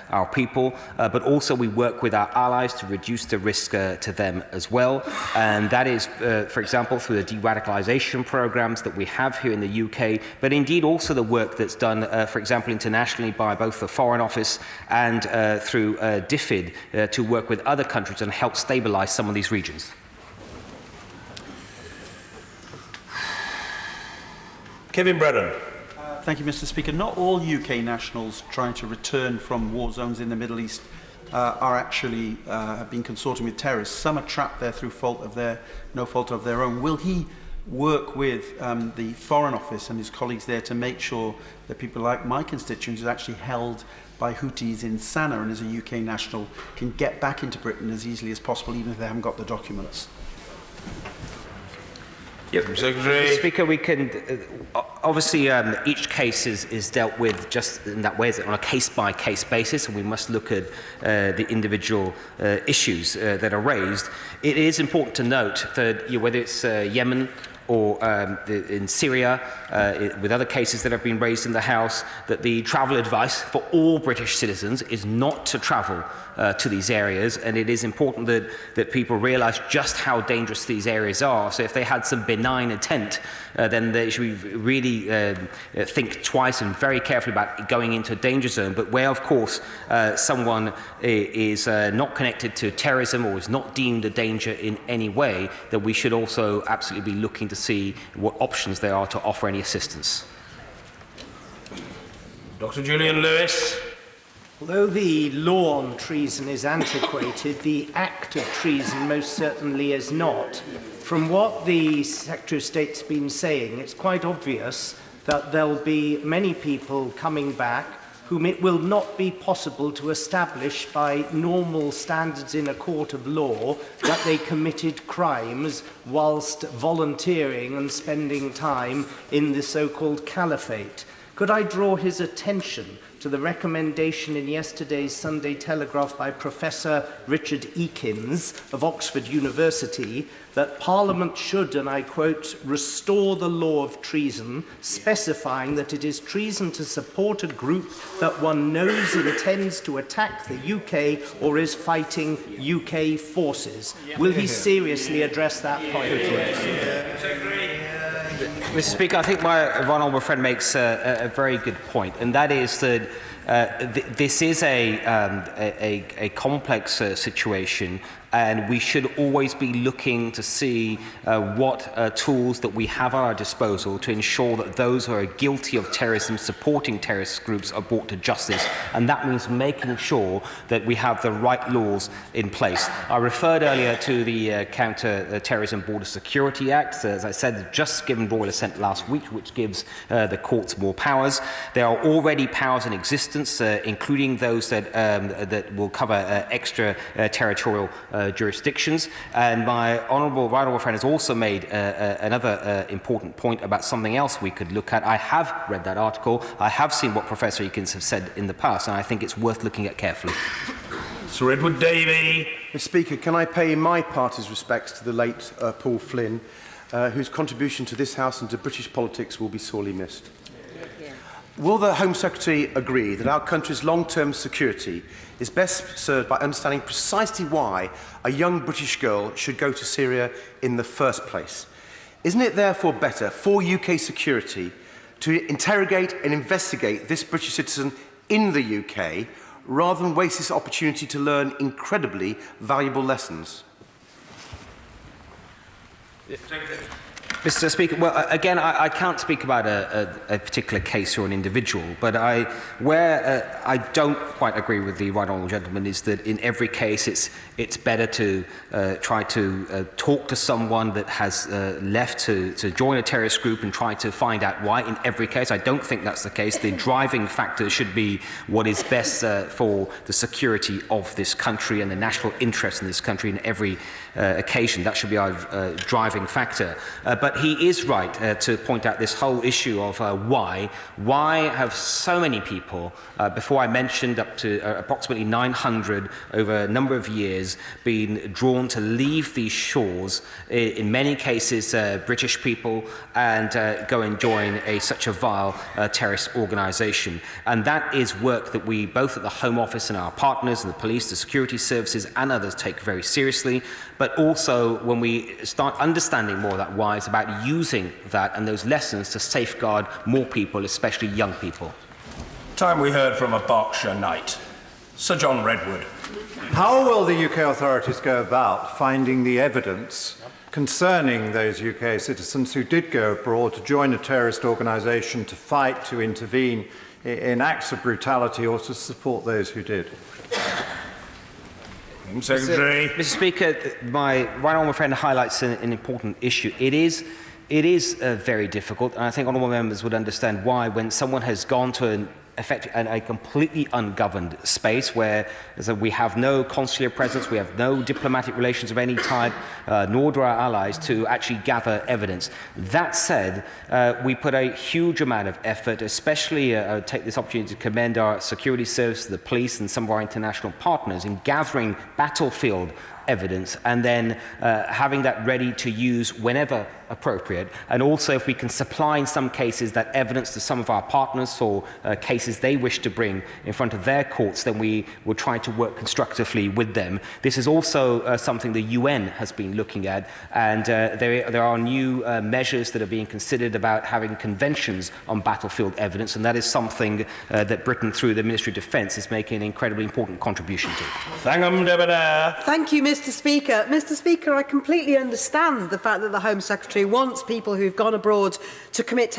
our people, but also we work with our allies to reduce the risk to them as well. And that is, for example, through the de-radicalisation programmes that we have here in the UK, but indeed also the work that's done, for example, internationally by both the Foreign Office and through DFID to work with other countries and help stabilise some of these regions. Kevin Brennan. Thank you, Mr. Speaker. Not all UK nationals trying to return from war zones in the Middle East are actually have been consorting with terrorists. Some are trapped there through no fault of their own. Will he work with the Foreign Office and his colleagues there to make sure that people like my constituents are actually held by Houthis in Sana'a and as a UK national can get back into Britain as easily as possible, even if they haven't got the documents? Yep. Secretary. Speaker, we can obviously each case is dealt with just in that way, on a case-by-case basis, and we must look at the individual issues that are raised. It is important to note that whether it's Yemen or in Syria, with other cases that have been raised in the House, that the travel advice for all British citizens is not to travel to these areas, and it is important that people realise just how dangerous these areas are. So if they had some benign intent, then they should really think twice and very carefully about going into a danger zone. But where, of course, someone is not connected to terrorism or is not deemed a danger in any way, that we should also absolutely be looking to see what options there are to offer any assistance. Dr. Julian Lewis. Although the law on treason is antiquated, the act of treason most certainly is not. From what the Secretary of State's been saying, it's quite obvious that there'll be many people coming back whom it will not be possible to establish by normal standards in a court of law that they committed crimes whilst volunteering and spending time in the so-called caliphate. Could I draw his attention to the recommendation in yesterday's Sunday Telegraph by Professor Richard Eakins of Oxford University that Parliament should, and I quote, restore the law of treason, specifying that it is treason to support a group that one knows intends to attack the UK or is fighting UK forces. Will he seriously address that point? Mr. Speaker, I think my honourable friend makes a very good point, and that is that this is a complex situation, and we should always be looking to see what tools that we have at our disposal to ensure that those who are guilty of terrorism, supporting terrorist groups, are brought to justice. And that means making sure that we have the right laws in place. I referred earlier to the Counter-Terrorism Border Security Act, as I said, just given royal assent last week, which gives the courts more powers. There are already powers in existence, including those that will cover extra-territorial jurisdictions. And my honourable friend has also made another important point about something else we could look at. I have read that article. I have seen what Professor Eakins have said in the past, and I think it's worth looking at carefully. Sir Edward Davey. Mr. Speaker, can I pay my party's respects to the late Paul Flynn, whose contribution to this House and to British politics will be sorely missed? Will the Home Secretary agree that our country's long-term security is best served by understanding precisely why a young British girl should go to Syria in the first place? Isn't it therefore better for UK security to interrogate and investigate this British citizen in the UK rather than waste this opportunity to learn incredibly valuable lessons? Mr. Speaker, well, again, I can't speak about a particular case or an individual, but where I don't quite agree with the right honourable gentleman is that in every case it's better to try to talk to someone that has left to join a terrorist group and try to find out why. In every case, I don't think that's the case. The driving factor should be what is best for the security of this country and the national interest in this country in every occasion. That should be our driving factor. But he is right to point out this whole issue of why. Why have so many people, before I mentioned up to approximately 900 over a number of years, been drawn to leave these shores, in many cases British people, and go and join such a vile terrorist organisation. And that is work that we, both at the Home Office and our partners, and the police, the security services and others, take very seriously. But also, when we start understanding more of that why, it's about using that and those lessons to safeguard more people, especially young people. Time we heard from a Berkshire knight. Sir John Redwood. How will the UK authorities go about finding the evidence concerning those UK citizens who did go abroad to join a terrorist organisation, to fight, to intervene in acts of brutality, or to support those who did? Secretary. Mr. Speaker, my right honourable friend highlights an important issue. It is very difficult, and I think honourable members would understand why, when someone has gone to a completely ungoverned space where we have no consular presence, we have no diplomatic relations of any type, nor do our allies, to actually gather evidence. That said, we put a huge amount of effort, especially take this opportunity to commend our security service, the police and some of our international partners in gathering battlefield evidence and then having that ready to use whenever appropriate. And also if we can supply in some cases that evidence to some of our partners for cases they wish to bring in front of their courts, then we will try to work constructively with them. This is also something the UN has been looking at, and there are new measures that are being considered about having conventions on battlefield evidence, and that is something that Britain, through the Ministry of Defence, is making an incredibly important contribution to. Thank you, Mr. Speaker. Mr. Speaker, I completely understand the fact that the Home Secretary wants people who've gone abroad to commit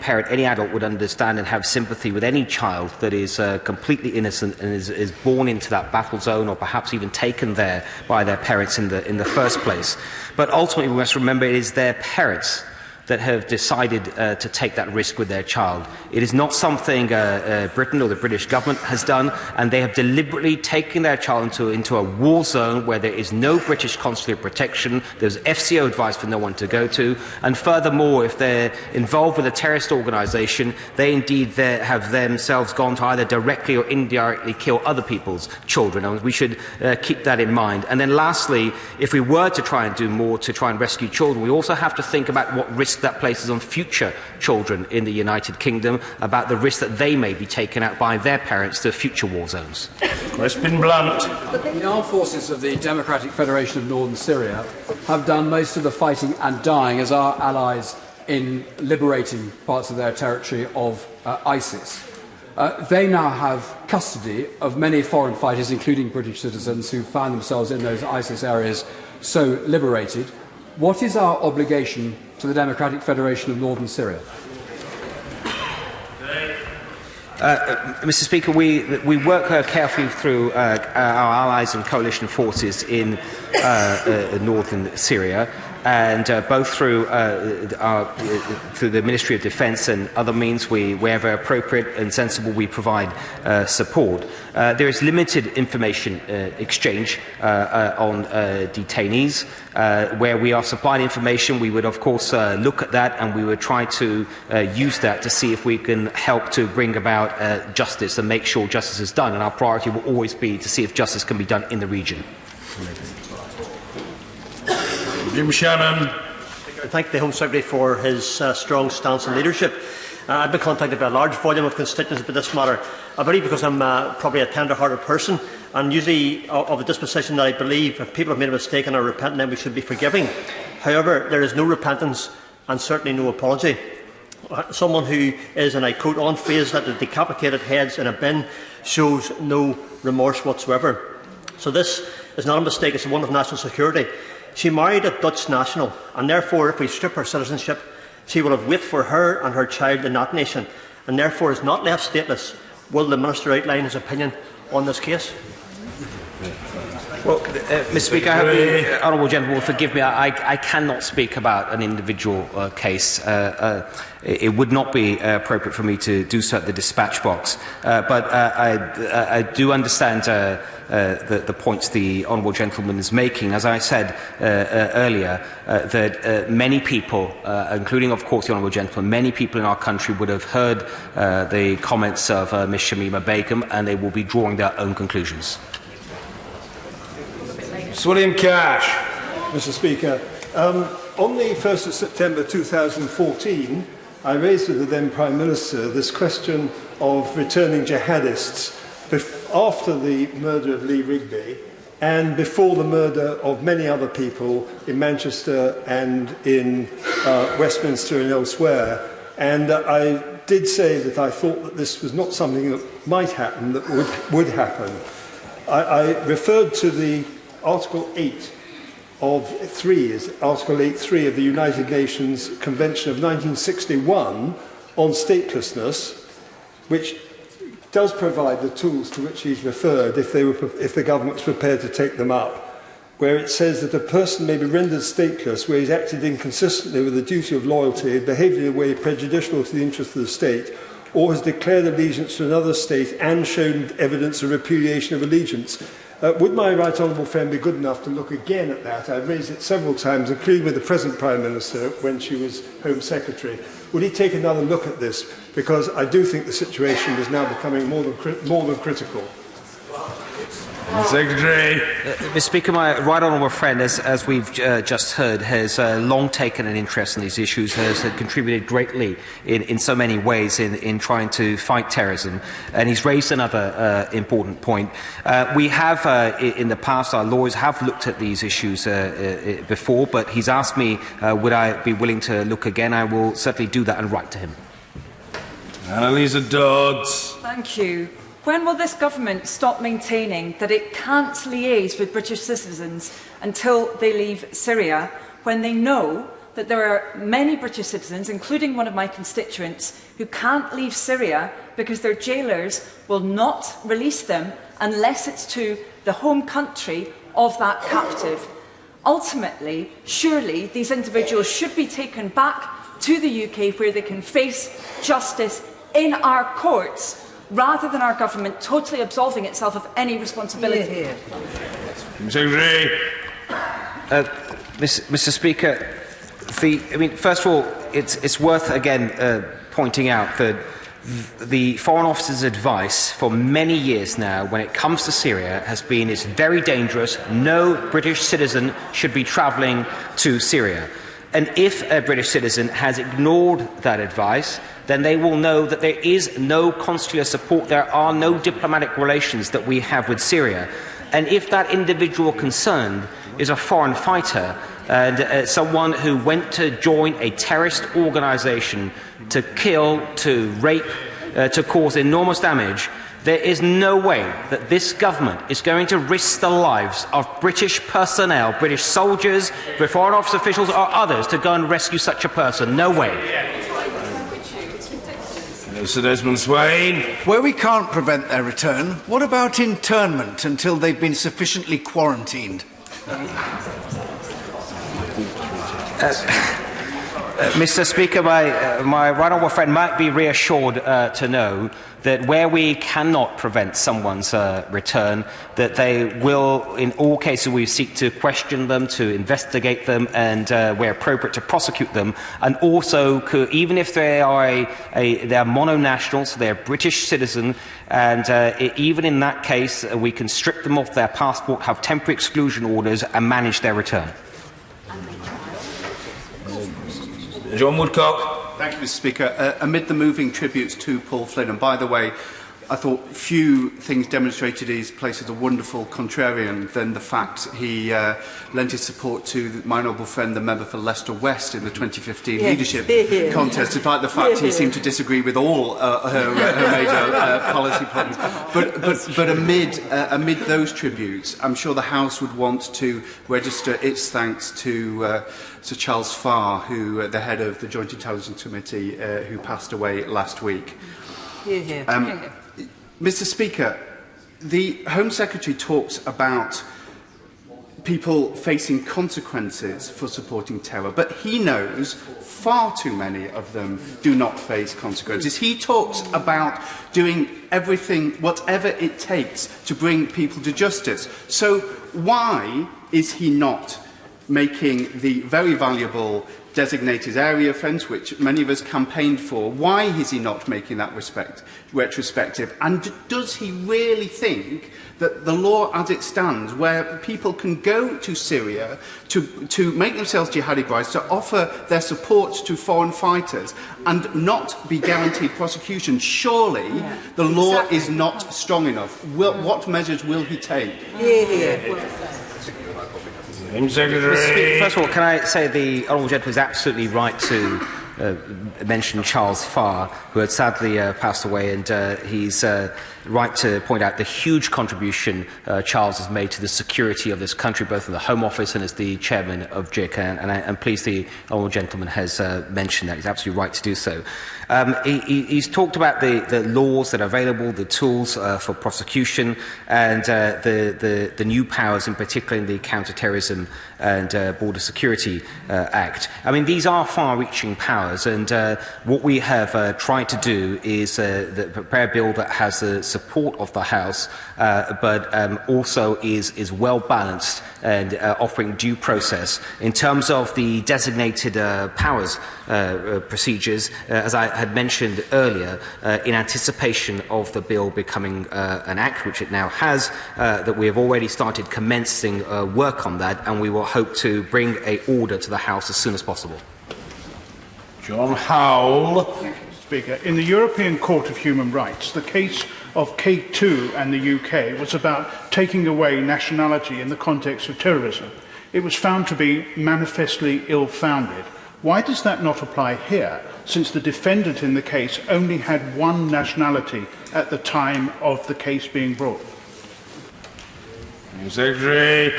parent, any adult would understand and have sympathy with any child that is completely innocent and is born into that battle zone, or perhaps even taken there by their parents in the first place. But ultimately we must remember it is their parents that have decided to take that risk with their child. It is not something Britain or the British government has done, and they have deliberately taken their child into a war zone where there is no British consular protection, there's FCO advice for no one to go to, and furthermore, if they're involved with a terrorist organisation, they indeed have themselves gone to either directly or indirectly kill other people's children, and we should keep that in mind. And then lastly, if we were to try and do more to try and rescue children, we also have to think about what risk that places on future children in the United Kingdom, about the risk that they may be taken out by their parents to future war zones. Crispin Blunt. The armed forces of the Democratic Federation of Northern Syria have done most of the fighting and dying as our allies in liberating parts of their territory of ISIS. They now have custody of many foreign fighters, including British citizens, who found themselves in those ISIS areas so liberated. What is our obligation to the Democratic Federation of Northern Syria? Mr. Speaker, we work carefully through our allies and coalition forces in northern Syria, and both through the Ministry of Defence and other means, wherever appropriate and sensible, we provide support. There is limited information exchange on detainees. Where we are supplying information, we would of course look at that, and we would try to use that to see if we can help to bring about justice and make sure justice is done. And our priority will always be to see if justice can be done in the region. Jim Shannon. I thank the Home Secretary for his strong stance and leadership. I've been contacted by a large volume of constituents about this matter. I believe because I'm probably a tender-hearted person, and usually of the disposition that I believe if people have made a mistake and are repentant, then we should be forgiving. However, there is no repentance and certainly no apology. Someone who is, and I quote, on phrase that the decapitated heads in a bin shows no remorse whatsoever. So this is not a mistake, it's one of national security. She married a Dutch national, and therefore if we strip her citizenship, she will have weight for her and her child in that nation, and therefore is not left stateless. Will the Minister outline his opinion on this case? Well, Mr. Speaker, I hope the honourable gentleman will forgive me. I cannot speak about an individual case. It would not be appropriate for me to do so at the dispatch box. But I do understand the points the honourable gentleman is making. As I said earlier, that many people, including of course the honourable gentleman, many people in our country would have heard the comments of Ms Shimima Begum, and they will be drawing their own conclusions. Sir William Cash. Mr. Speaker, on the 1st of September 2014, I raised with the then Prime Minister this question of returning jihadists after the murder of Lee Rigby and before the murder of many other people in Manchester and in Westminster and elsewhere. And I did say that I thought that this was not something that might happen, that would happen. I referred to the Article 8 of 3, is Article 8.3 of the United Nations Convention of 1961 on statelessness, which does provide the tools to which he's referred if the government was prepared to take them up, where it says that a person may be rendered stateless where he's acted inconsistently with the duty of loyalty, behaved in a way prejudicial to the interests of the state, or has declared allegiance to another state and shown evidence of repudiation of allegiance. Would my right honourable friend be good enough to look again at that? I've raised it several times, including with the present Prime Minister when she was Home Secretary. Would he take another look at this? Because I do think the situation is now becoming more than critical. Secretary. Mr. Speaker, my right honourable friend, as we've just heard, has long taken an interest in these issues, has contributed greatly in so many ways in trying to fight terrorism, and he's raised another important point. We have, in the past, our lawyers have looked at these issues before, but he's asked me would I be willing to look again. I will certainly do that and write to him. Annalisa Dodds. Thank you. When will this government stop maintaining that it can't liaise with British citizens until they leave Syria, when they know that there are many British citizens, including one of my constituents, who can't leave Syria because their jailers will not release them unless it's to the home country of that captive? Ultimately, surely these individuals should be taken back to the UK where they can face justice in our courts, rather than our government totally absolving itself of any responsibility. Secretary. Mr. Speaker, first of all, it's worth again pointing out that the Foreign Office's advice for many years now when it comes to Syria has been it's very dangerous. No British citizen should be travelling to Syria. And if a British citizen has ignored that advice, then they will know that there is no consular support, there are no diplomatic relations that we have with Syria. And if that individual concerned is a foreign fighter and someone who went to join a terrorist organisation to kill, to rape, to cause enormous damage, there is no way that this government is going to risk the lives of British personnel, British soldiers, Foreign Office officials or others to go and rescue such a person. No way. Sir Desmond Swain. Where we can't prevent their return, what about internment until they've been sufficiently quarantined? Mr. Speaker, my right honourable friend might be reassured to know that where we cannot prevent someone's return, that they will, in all cases, we seek to question them, to investigate them, and where appropriate, to prosecute them. And also, even if they are they're mono-nationals, they're British citizen, and even in that case, we can strip them off their passport, have temporary exclusion orders, and manage their return. John Woodcock. Thank you, Mr. Speaker. Amid the moving tributes to Paul Flynn, and by the way, I thought few things demonstrated his place as a wonderful contrarian than the fact he lent his support to my noble friend, the member for Leicester West, in the 2015 leadership contest, despite the fact he seemed to disagree with all her major policy problems. But amid those tributes, I'm sure the House would want to register its thanks to Sir Charles Farr, who the head of the Joint Intelligence Committee, who passed away last week. Mr. Speaker, the Home Secretary talks about people facing consequences for supporting terror, but he knows far too many of them do not face consequences. He talks about doing everything, whatever it takes, to bring people to justice. So why is he not making the very valuable designated area offence, which many of us campaigned for. Why is he not making that retrospective? And does he really think that the law as it stands, where people can go to Syria to make themselves jihadi brides, to offer their support to foreign fighters and not be guaranteed prosecution, surely the law is not strong enough? What measures will he take? Secretary. First of all, can I say the Honourable Gentleman is absolutely right to mention Charles Farr, who had sadly passed away, and he's right to point out the huge contribution Charles has made to the security of this country, both in the Home Office and as the chairman of JIC, and I'm pleased the Honourable Gentleman has mentioned that. He's absolutely right to do so. He's talked about the laws that are available, the tools for prosecution, and the new powers, in particular in the Counter-Terrorism and Border Security Act. I mean, these are far-reaching powers, and what we have tried to do is prepare a bill that has the support of the House, but also is well-balanced and offering due process. In terms of the designated powers procedures, as I had mentioned earlier, in anticipation of the bill becoming an act, which it now has, that we have already started commencing work on that, and we will hope to bring an order to the House as soon as possible. John Howell. Speaker, in the European Court of Human Rights, the case of K2 and the UK was about taking away nationality in the context of terrorism. It was found to be manifestly ill-founded. Why does that not apply here, since the defendant in the case only had one nationality at the time of the case being brought? Secretary.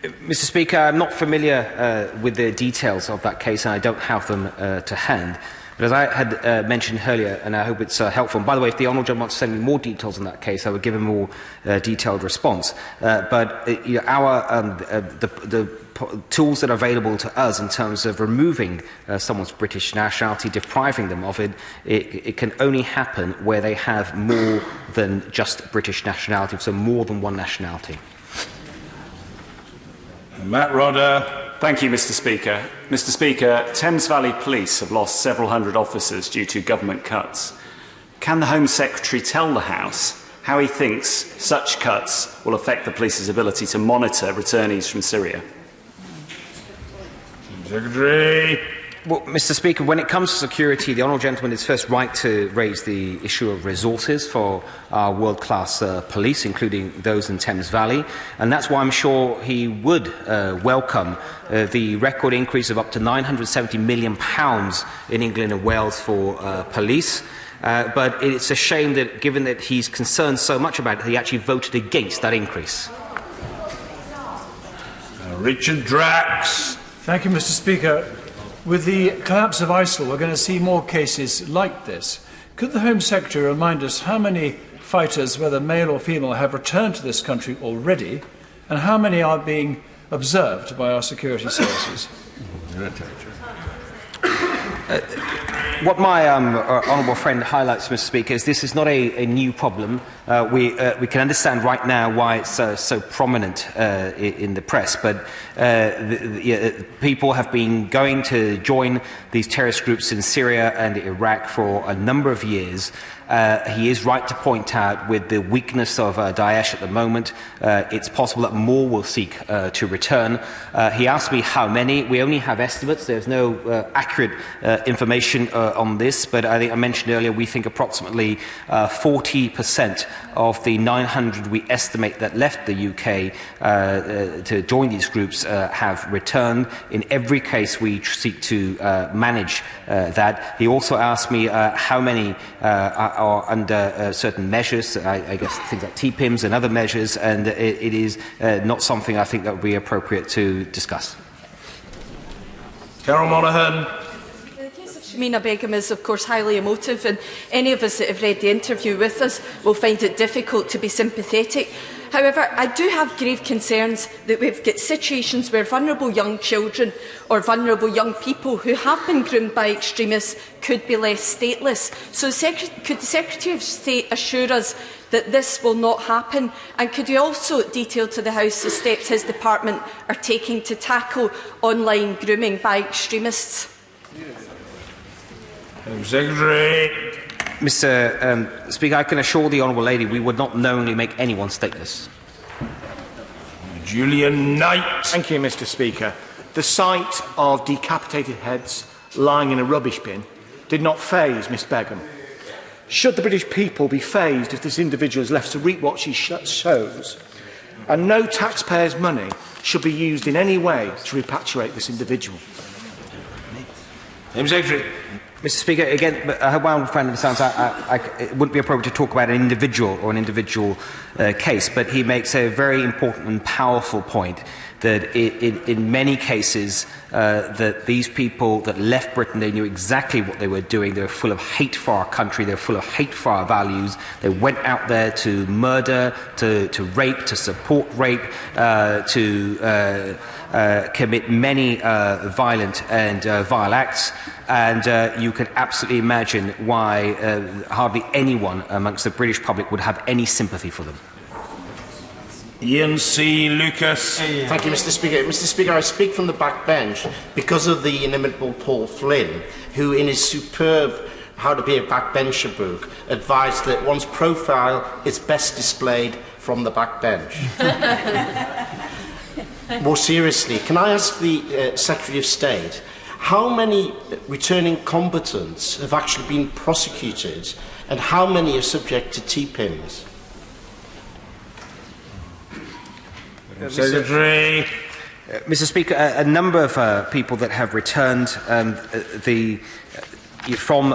Mr. Speaker, I'm not familiar with the details of that case, and I don't have them to hand. But as I had mentioned earlier, and I hope it's helpful, and by the way, if the Honourable Gentleman wants to send me more details on that case, I would give him a more detailed response. But the tools that are available to us in terms of removing someone's British nationality, depriving them of it, it can only happen where they have more than just British nationality, so more than one nationality. Matt Rodder. Thank you, Mr. Speaker. Mr. Speaker, Thames Valley Police have lost several hundred officers due to government cuts. Can the Home Secretary tell the House how he thinks such cuts will affect the police's ability to monitor returnees from Syria? Secretary. Well, Mr. Speaker, when it comes to security, the Honourable Gentleman is first right to raise the issue of resources for our world-class police, including those in Thames Valley, and that's why I'm sure he would welcome the record increase of up to £970 million in England and Wales for police. But it's a shame that, given that he's concerned so much about it, he actually voted against that increase. Richard Drax. Thank you, Mr. Speaker. With the collapse of ISIL, we're going to see more cases like this. Could the Home Secretary remind us how many fighters, whether male or female, have returned to this country already, and how many are being observed by our security services? What my honourable friend highlights, Mr. Speaker, is this is not a new problem. We can understand right now why it's so prominent in the press, but people have been going to join these terrorist groups in Syria and Iraq for a number of years. He is right to point out, with the weakness of Daesh at the moment, it's possible that more will seek to return. He asked me how many. We only have estimates. There's no accurate information on this, but I think I mentioned earlier we think approximately 40% of the 900 we estimate that left the UK to join these groups have returned. In every case, we seek to manage that. He also asked me how many are under certain measures, I guess things like TPIMs and other measures, and it is not something I think that would be appropriate to discuss. Carol Monaghan. The case of Shimima Begum is, of course, highly emotive, and any of us that have read the interview with us will find it difficult to be sympathetic. However, I do have grave concerns that we've got situations where vulnerable young children or vulnerable young people who have been groomed by extremists could be left stateless. So could the Secretary of State assure us that this will not happen? And could he also detail to the House the steps his department are taking to tackle online grooming by extremists? Secretary. Mr. Speaker, I can assure the Honourable Lady we would not knowingly make anyone stateless. Julian Knight. Thank you, Mr. Speaker. The sight of decapitated heads lying in a rubbish bin did not faze Miss Begum. Should the British people be fazed if this individual is left to reap what she shows? And no taxpayers' money should be used in any way to repatriate this individual. Secretary. Mr. Speaker, again, I hope I understand it wouldn't be appropriate to talk about an individual or an individual case, but he makes a very important and powerful point that in many cases that these people that left Britain, they knew exactly what they were doing. They were full of hate for our country. They were full of hate for our values. They went out there to murder, to rape, to support rape, to commit many violent and vile acts. And you can absolutely imagine why hardly anyone amongst the British public would have any sympathy for them. Ian C. Lucas. Thank you, Mr. Speaker. Mr. Speaker, I speak from the back bench because of the inimitable Paul Flynn, who in his superb How to Be a Backbencher book advised that one's profile is best displayed from the back bench. More seriously, can I ask the Secretary of State, how many returning combatants have actually been prosecuted and how many are subject to TPIMs? Secretary. Mr. Speaker, a number of people that have returned from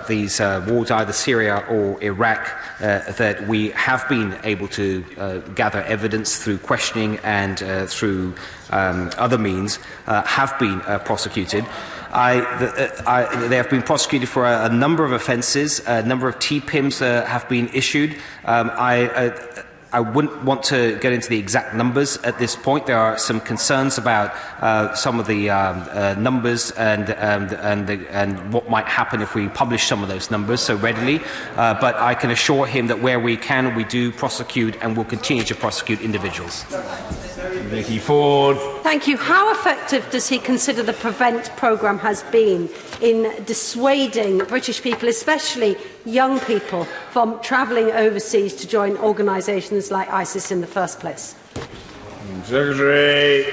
these wars, either Syria or Iraq, that we have been able to gather evidence through questioning and through other means, have been prosecuted. They have been prosecuted for a number of offences. A number of TPIMs have been issued. I wouldn't want to get into the exact numbers at this point. There are some concerns about some of the numbers and what might happen if we publish some of those numbers so readily. But I can assure him that where we can, we do prosecute and will continue to prosecute individuals. Vicky Ford. Thank you. How effective does he consider the Prevent programme has been in dissuading British people, especially young people, from travelling overseas to join organisations like ISIS in the first place? Secretary.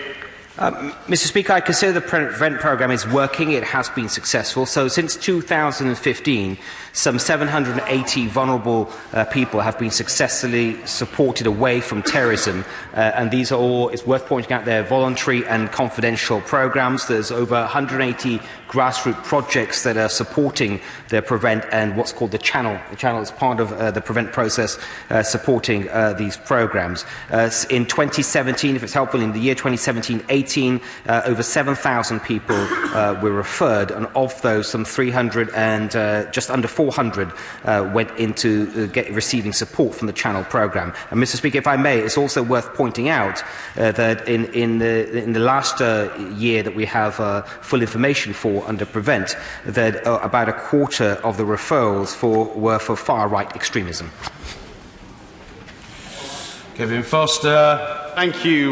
Mr. Speaker, I consider the Prevent programme is working. It has been successful. So since 2015, some 780 vulnerable people have been successfully supported away from terrorism. And these are all, it's worth pointing out, they're voluntary and confidential programmes. There's over 180 grassroots projects that are supporting the Prevent and what's called the Channel. The Channel is part of the Prevent process supporting these programmes. In 2017, if it's helpful, in the year 2017-18, over 7,000 people were referred, and of those, some 300 and just under 400 went into receiving support from the Channel programme. And Mr. Speaker, if I may, it's also worth pointing out that in the last year that we have full information for under Prevent, that about a quarter of the referrals were for far-right extremism. Kevin Foster. Thank you,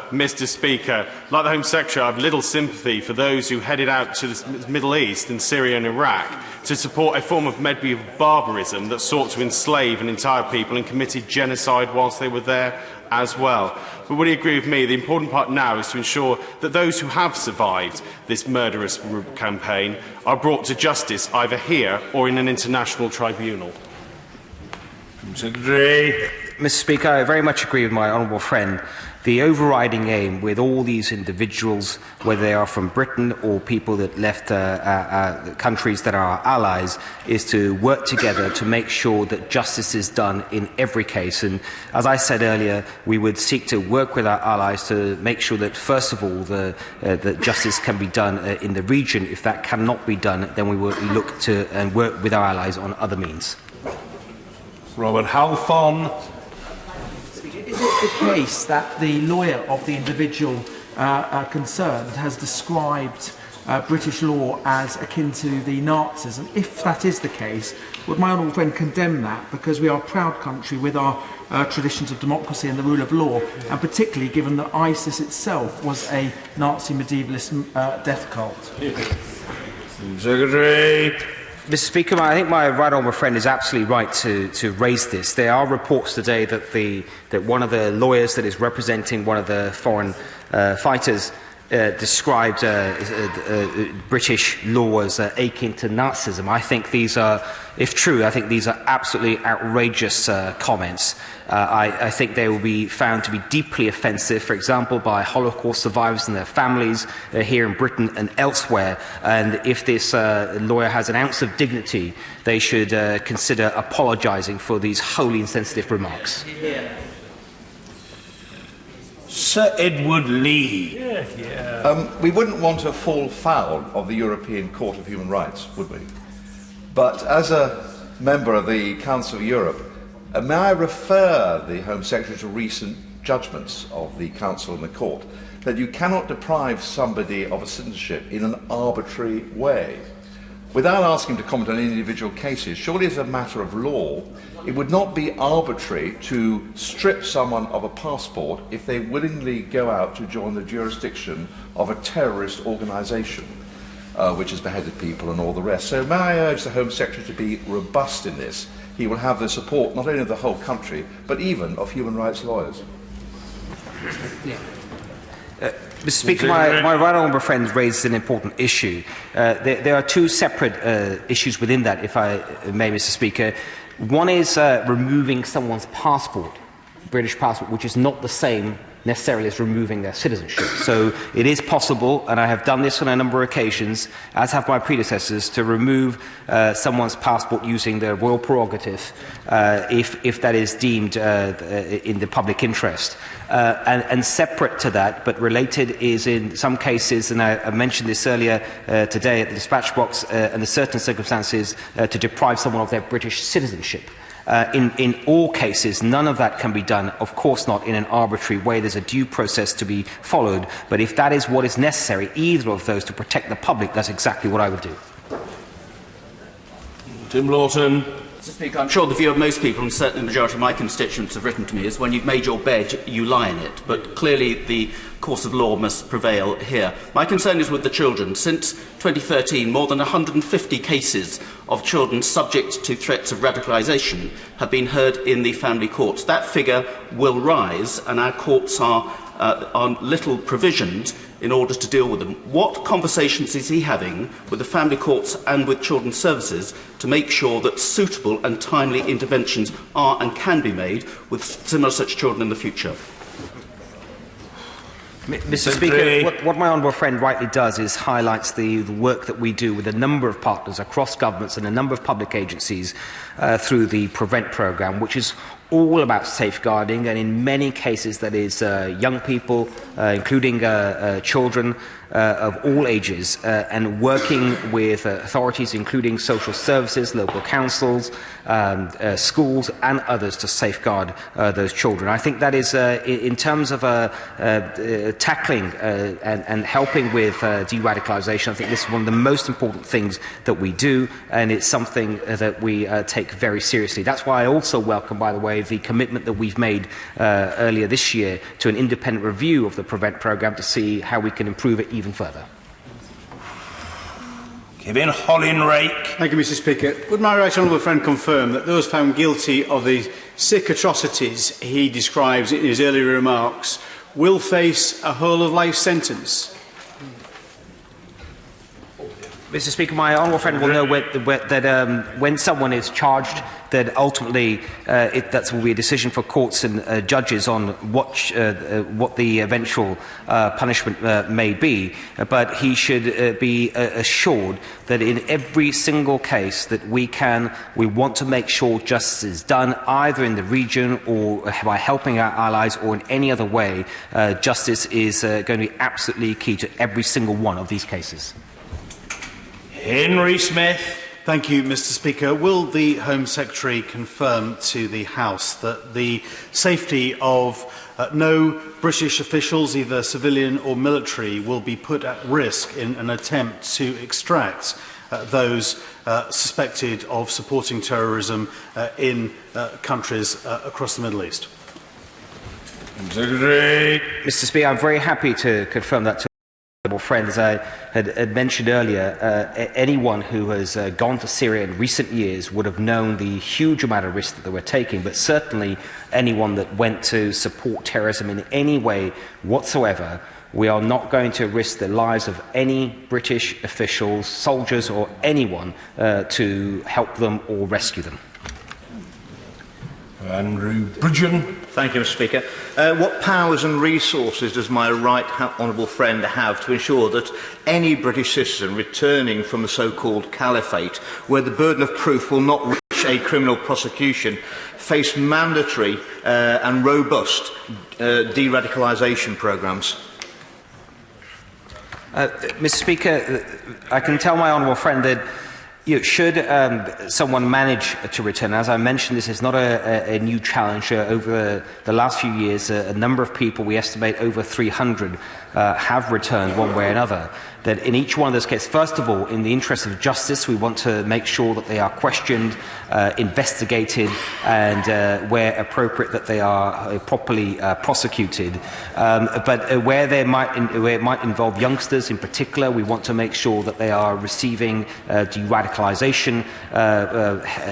Mr. Speaker. Like the Home Secretary, I have little sympathy for those who headed out to the Middle East and Syria and Iraq to support a form of medieval barbarism that sought to enslave an entire people and committed genocide whilst they were there as well. But would he agree with me? The important part now is to ensure that those who have survived this murderous campaign are brought to justice either here or in an international tribunal. Secretary. Mr. Speaker, I very much agree with my honourable friend. The overriding aim with all these individuals, whether they are from Britain or people that left countries that are our allies, is to work together to make sure that justice is done in every case. And as I said earlier, we would seek to work with our allies to make sure that, first of all, that justice can be done in the region. If that cannot be done, then we will look to and work with our allies on other means. Robert Halfon. Is it the case that the lawyer of the individual concerned has described British law as akin to the Nazis? And if that is the case, would my honourable friend condemn that, because we are a proud country with our traditions of democracy and the rule of law, and particularly given that ISIS itself was a Nazi medievalist death cult? Secretary. Mr. Speaker, I think my right honourable friend is absolutely right to raise this. There are reports today that one of the lawyers that is representing one of the foreign fighters described British law as akin to Nazism. I think these are, if true, I think these are absolutely outrageous comments. I think they will be found to be deeply offensive, for example, by Holocaust survivors and their families here in Britain and elsewhere. And if this lawyer has an ounce of dignity, they should consider apologising for these wholly insensitive remarks. Sir Edward Lee. We wouldn't want to fall foul of the European Court of Human Rights, would we? But as a member of the Council of Europe, may I refer the Home Secretary to recent judgments of the Council and the Court, that you cannot deprive somebody of a citizenship in an arbitrary way. Without asking to comment on individual cases, surely as a matter of law, it would not be arbitrary to strip someone of a passport if they willingly go out to join the jurisdiction of a terrorist organisation, which has beheaded people and all the rest. So may I urge the Home Secretary to be robust in this. He will have the support not only of the whole country, but even of human rights lawyers. Mr. Speaker, my right honourable friend raised an important issue. There are two separate issues within that, if I may, Mr. Speaker. One is removing someone's passport, British passport, which is not the same necessarily as removing their citizenship. So it is possible, and I have done this on a number of occasions, as have my predecessors, to remove someone's passport using their royal prerogative if that is deemed in the public interest. And separate to that, but related, is in some cases, and I mentioned this earlier today at the dispatch box, under certain circumstances, to deprive someone of their British citizenship. In all cases, none of that can be done, of course not, in an arbitrary way. There's a due process to be followed. But if that is what is necessary, either of those, to protect the public, that's exactly what I would do. Tim Lawton. Mr. Speaker, I'm sure the view of most people, and certainly the majority of my constituents have written to me, is when you've made your bed, you lie in it. But clearly the course of law must prevail here. My concern is with the children. Since 2013, more than 150 cases of children subject to threats of radicalisation have been heard in the family courts. That figure will rise, and our courts are little provisioned in order to deal with them. What conversations is he having with the family courts and with children's services to make sure that suitable and timely interventions are and can be made with similar such children in the future? Mr. Speaker, what my honourable friend rightly does is highlights the work that we do with a number of partners across governments and a number of public agencies through the PREVENT programme, which is all about safeguarding, and in many cases that is young people, including children of all ages, and working with authorities including social services, local councils, schools and others to safeguard those children. I think that is, in terms of tackling and helping with de-radicalisation, I think this is one of the most important things that we do, and it's something that we take very seriously. That's why I also welcome, by the way, the commitment that we've made earlier this year to an independent review of the PREVENT programme to see how we can improve it even further. Kevin Hollinrake. Thank you, Mr. Speaker. Would my right honourable friend confirm that those found guilty of the sick atrocities he describes in his earlier remarks will face a whole-of-life sentence? Mr. Speaker, my honourable friend will know that when someone is charged, that ultimately that will be a decision for courts and judges on what the eventual punishment may be. But he should be assured that in every single case that we want to make sure justice is done, either in the region or by helping our allies or in any other way. Justice is going to be absolutely key to every single one of these cases. Henry Smith. Thank you, Mr. Speaker. Will the Home Secretary confirm to the House that the safety of no British officials, either civilian or military, will be put at risk in an attempt to extract those suspected of supporting terrorism in countries across the Middle East? Secretary. Mr. Speaker, I'm very happy to confirm that to friends. I had mentioned earlier, anyone who has gone to Syria in recent years would have known the huge amount of risk that they were taking, but certainly anyone that went to support terrorism in any way whatsoever, we are not going to risk the lives of any British officials, soldiers or anyone to help them or rescue them. Andrew Bridgen. Thank you, Mr. Speaker. What powers and resources does my right honourable friend have to ensure that any British citizen returning from the so-called caliphate, where the burden of proof will not reach a criminal prosecution, face mandatory and robust de-radicalisation programmes? Mr. Speaker, I can tell my honourable friend that should someone manage to return, as I mentioned, this is not a new challenge. Over the last few years, a number of people, we estimate over 300, have returned one way or another. That in each one of those cases, first of all, in the interest of justice, we want to make sure that they are questioned, investigated, and where appropriate, that they are properly prosecuted. But where it might involve youngsters in particular, we want to make sure that they are receiving de-radicalisation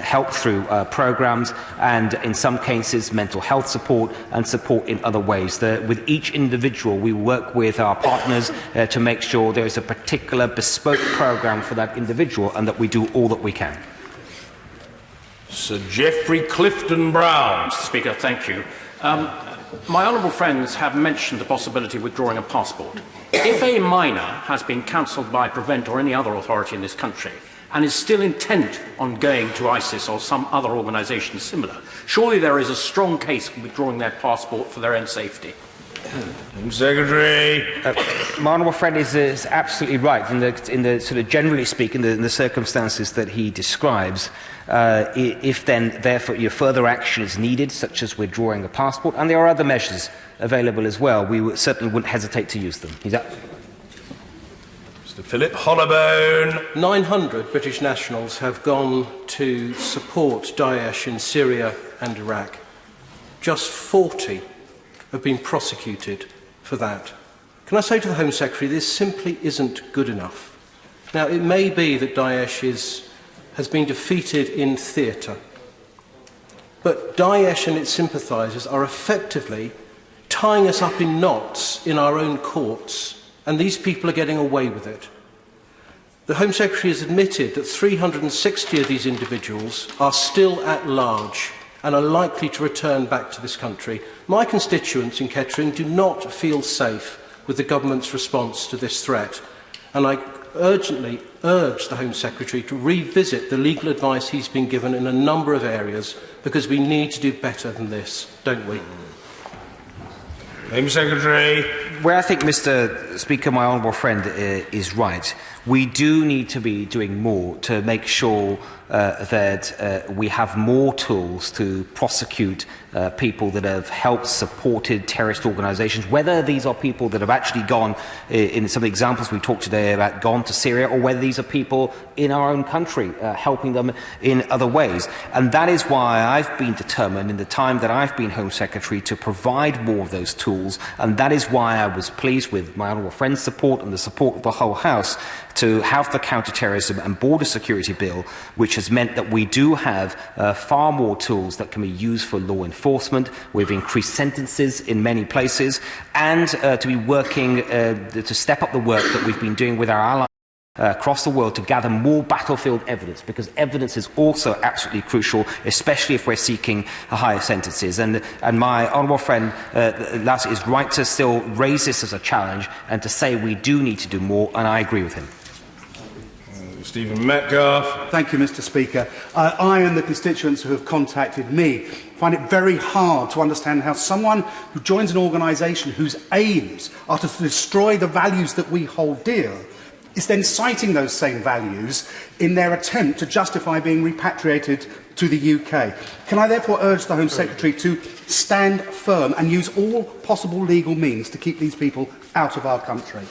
help through programs, and in some cases mental health support and support in other ways. With each individual, we work with our partners to make sure there is a particular bespoke programme for that individual, and that we do all that we can. Sir Geoffrey Clifton-Brown. Mr. Speaker, thank you. My honourable friends have mentioned the possibility of withdrawing a passport. If a minor has been counselled by Prevent or any other authority in this country and is still intent on going to ISIS or some other organisation similar, surely there is a strong case for withdrawing their passport for their own safety. Secretary. My honourable friend is absolutely right. In the sort of generally speaking, in the circumstances that he describes, if then therefore your further action is needed, such as withdrawing a passport, and there are other measures available as well, we certainly wouldn't hesitate to use them. Mr. Philip Hollowbone. 900 British nationals have gone to support Daesh in Syria and Iraq. Just 40 have been prosecuted for that. Can I say to the Home Secretary, this simply isn't good enough. Now, it may be that Daesh has been defeated in theatre, but Daesh and its sympathisers are effectively tying us up in knots in our own courts, and these people are getting away with it. The Home Secretary has admitted that 360 of these individuals are still at large and are likely to return back to this country. My constituents in Kettering do not feel safe with the government's response to this threat, and I urgently urge the Home Secretary to revisit the legal advice he's been given in a number of areas, because we need to do better than this, don't we? Home Secretary. Where I think, Mr. Speaker, my honourable friend is right. We do need to be doing more to make sure that we have more tools to prosecute people that have helped, supported terrorist organisations, whether these are people that have actually gone, in some of the examples we talked today about, gone to Syria, or whether these are people in our own country helping them in other ways. And that is why I've been determined in the time that I've been Home Secretary to provide more of those tools, and that is why I was pleased with my honourable friend's support and the support of the whole House to have the counter-terrorism and border security bill, which has meant that we do have far more tools that can be used for law enforcement. We've increased sentences in many places, and to be working to step up the work that we've been doing with our allies across the world to gather more battlefield evidence, because evidence is also absolutely crucial, especially if we're seeking higher sentences. And my honourable friend Lass is right to still raise this as a challenge and to say we do need to do more, and I agree with him. Stephen Metcalfe. Thank you, Mr. Speaker. I and the constituents who have contacted me find it very hard to understand how someone who joins an organisation whose aims are to destroy the values that we hold dear is then citing those same values in their attempt to justify being repatriated to the UK. Can I therefore urge the Home Secretary to stand firm and use all possible legal means to keep these people out of our country?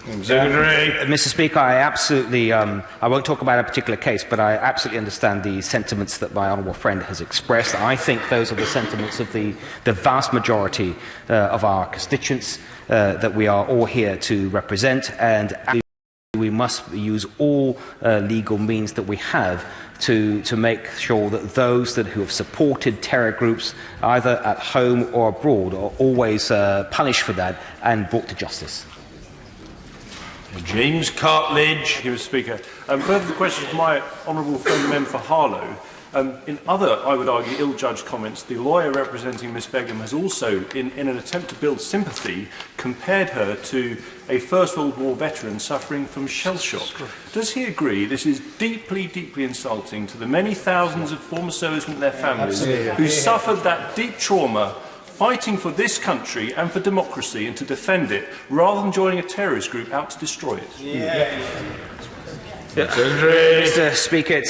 Mr. Speaker, I absolutely, I won't talk about a particular case, but I absolutely understand the sentiments that my honourable friend has expressed. I think those are the sentiments of the vast majority of our constituents that we are all here to represent, and we must use all legal means that we have to make sure that those who have supported terror groups, either at home or abroad, are always punished for that and brought to justice. James Cartledge. Thank you, Mr. Speaker. Further to the question of my honourable friend, the member for Harlow. In other, I would argue, ill-judged comments, the lawyer representing Ms Begum has also, in an attempt to build sympathy, compared her to a First World War veteran suffering from shell shock. Does he agree this is deeply, deeply insulting to the many thousands of former servicemen and their families who suffered that deep trauma fighting for this country and for democracy and to defend it, rather than joining a terrorist group out to destroy it? Mr. Speaker,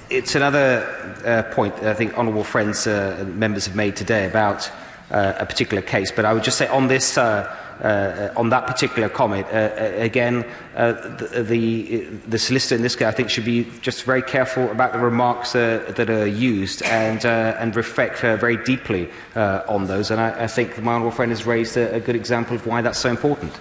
it's another point I think honourable friends members have made today about a particular case, but I would just say on this on that particular comment, again, the solicitor in this case, I think, should be just very careful about the remarks that are used and reflect very deeply on those. And I think my honourable friend has raised a good example of why that's so important.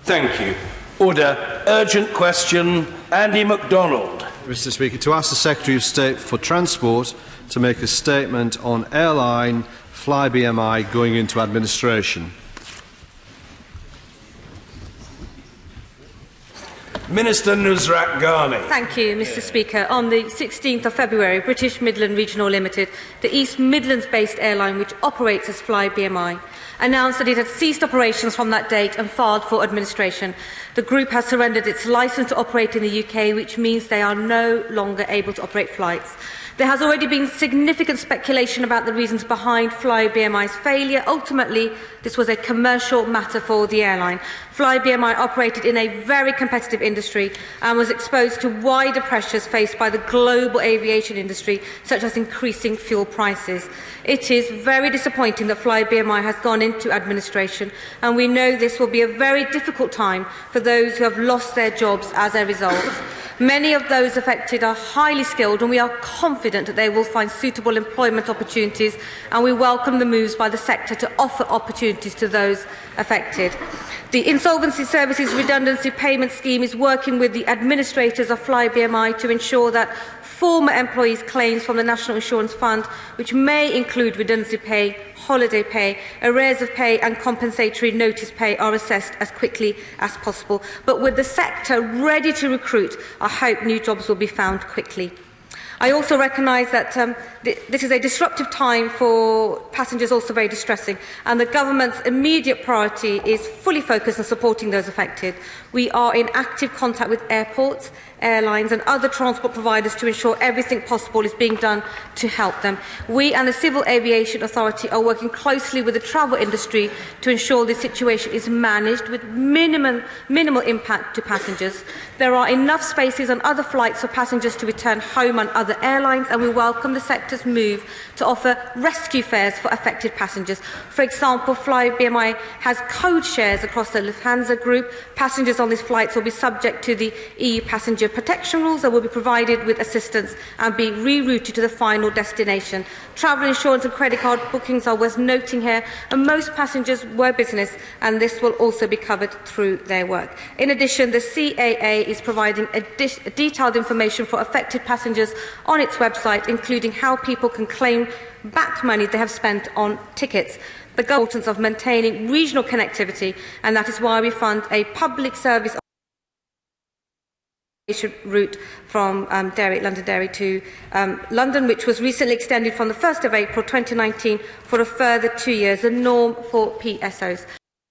Thank you. Order. Urgent question. Andy MacDonald. Mr. Speaker, to ask the Secretary of State for Transport to make a statement on airline fly BMI going into administration. Minister Nusrat Ghani. Thank you, Mr. Speaker. On the 16th of February, British Midland Regional Limited, the East Midlands-based airline which operates as Fly BMI, announced that it had ceased operations from that date and filed for administration. The group has surrendered its licence to operate in the UK, which means they are no longer able to operate flights. There has already been significant speculation about the reasons behind Fly BMI's failure. Ultimately, this was a commercial matter for the airline. Fly BMI operated in a very competitive industry and was exposed to wider pressures faced by the global aviation industry, such as increasing fuel prices. It is very disappointing that Fly BMI has gone into administration, and we know this will be a very difficult time for those who have lost their jobs as a result. Many of those affected are highly skilled, and we are confident that they will find suitable employment opportunities, and we welcome the moves by the sector to offer opportunities to those affected. The Insolvency Services Redundancy Payment Scheme is working with the administrators of Fly BMI to ensure that former employees' claims from the National Insurance Fund, which may include redundancy pay, holiday pay, arrears of pay and compensatory notice pay, are assessed as quickly as possible. But with the sector ready to recruit, I hope new jobs will be found quickly. I also recognise that this is a disruptive time for passengers, also very distressing, and the government's immediate priority is fully focused on supporting those affected. We are in active contact with airports, airlines and other transport providers to ensure everything possible is being done to help them. We and the Civil Aviation Authority are working closely with the travel industry to ensure this situation is managed with minimal impact to passengers. There are enough spaces on other flights for passengers to return home on other airlines, and we welcome the sector's move to offer rescue fares for affected passengers. For example, Fly BMI has code shares across the Lufthansa group. Passengers on these flights will be subject to the EU passenger protection rules and will be provided with assistance and be rerouted to the final destination. Travel insurance and credit card bookings are worth noting here, and most passengers were business, and this will also be covered through their work. In addition, the CAA is providing detailed information for affected passengers on its website, including how people can claim back money they have spent on tickets. The importance of maintaining regional connectivity, and that is why we fund a public service route from Londonderry to London, which was recently extended from the 1st of April 2019 for a further 2 years, the norm for PSOs.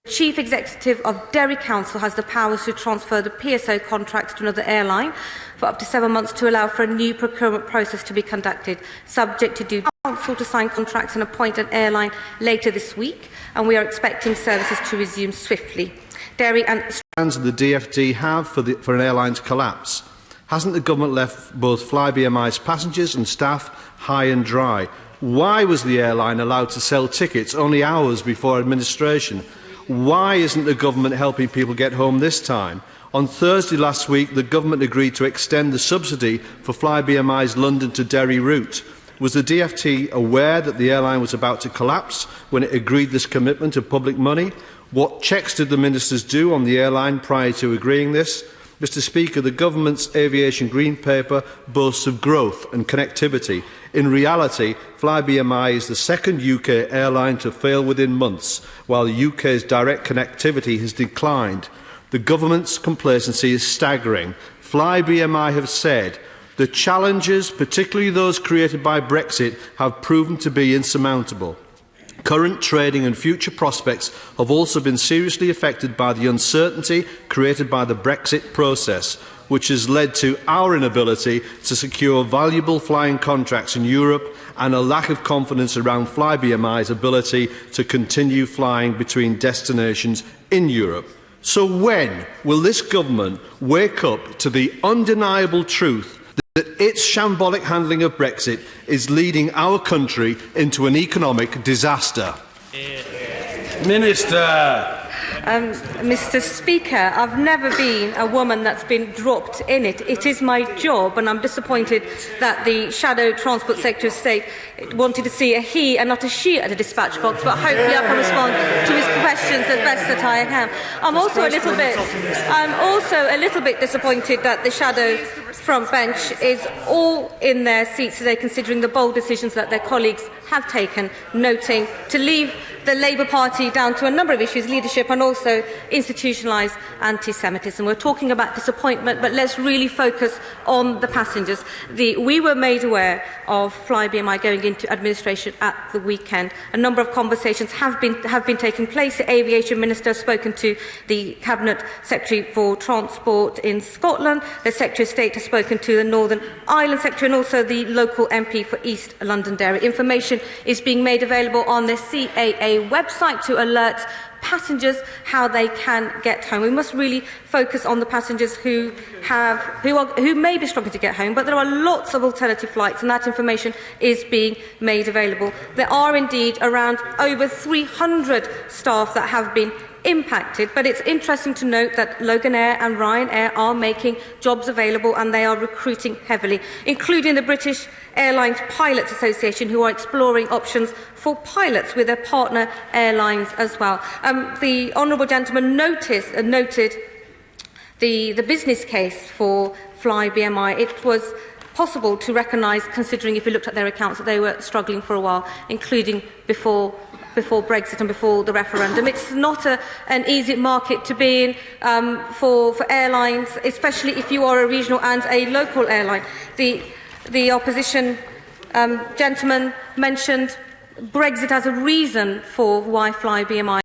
The Chief Executive of Derry Council has the powers to transfer the PSO contracts to another airline for up to 7 months to allow for a new procurement process to be conducted, subject to due council to sign contracts and appoint an airline later this week, and we are expecting services to resume swiftly. dairy and... Plans the DfT have for an airline to collapse? Hasn't the government left both Fly-BMI's passengers and staff high and dry? Why was the airline allowed to sell tickets only hours before administration? Why isn't the government helping people get home this time? On Thursday last week, the government agreed to extend the subsidy for Fly-BMI's London to Derry route. Was the DfT aware that the airline was about to collapse when it agreed this commitment of public money? What checks did the ministers do on the airline prior to agreeing this? Mr Speaker, the government's aviation green paper boasts of growth and connectivity. In reality, Fly-BMI is the second UK airline to fail within months, while the UK's direct connectivity has declined. The government's complacency is staggering. Fly-BMI have said the challenges, particularly those created by Brexit, have proven to be insurmountable. Current trading and future prospects have also been seriously affected by the uncertainty created by the Brexit process, which has led to our inability to secure valuable flying contracts in Europe and a lack of confidence around Fly-BMI's ability to continue flying between destinations in Europe. So when will this government wake up to the undeniable truth that its shambolic handling of Brexit is leading our country into an economic disaster? Minister. Mr Speaker, I've never been a woman that's been dropped in it. It is my job, and I'm disappointed that the Shadow Transport Secretary of State wanted to see a he and not a she at the dispatch box, but hopefully I can respond to his questions as best that I can. I'm also a little bit disappointed that the Shadow front bench is all in their seats today, considering the bold decisions that their colleagues have taken, noting to leave the Labour Party down to a number of issues, leadership and also institutionalised anti-Semitism. We're talking about disappointment, but let's really focus on the passengers. We were made aware of Fly-BMI going into administration at the weekend. A number of conversations have been taking place. The Aviation Minister has spoken to the Cabinet Secretary for Transport in Scotland. The Secretary of State has spoken to the Northern Ireland Secretary and also the local MP for East Londonderry. Information is being made available on the CAA website to alert passengers how they can get home. We must really focus on the passengers who may be struggling to get home, but there are lots of alternative flights, and that information is being made available. There are indeed around over 300 staff that have been impacted, but it's interesting to note that Loganair and Ryanair are making jobs available and they are recruiting heavily, including the British Airlines Pilots Association, who are exploring options for pilots with their partner airlines as well. The honourable gentleman noted the business case for Fly-BMI. It was possible to recognise, considering if you looked at their accounts, that they were struggling for a while, including before Brexit and before the referendum. It's not an easy market to be in for airlines, especially if you are a regional and a local airline. The opposition gentleman mentioned Brexit as a reason for why Fly-BMI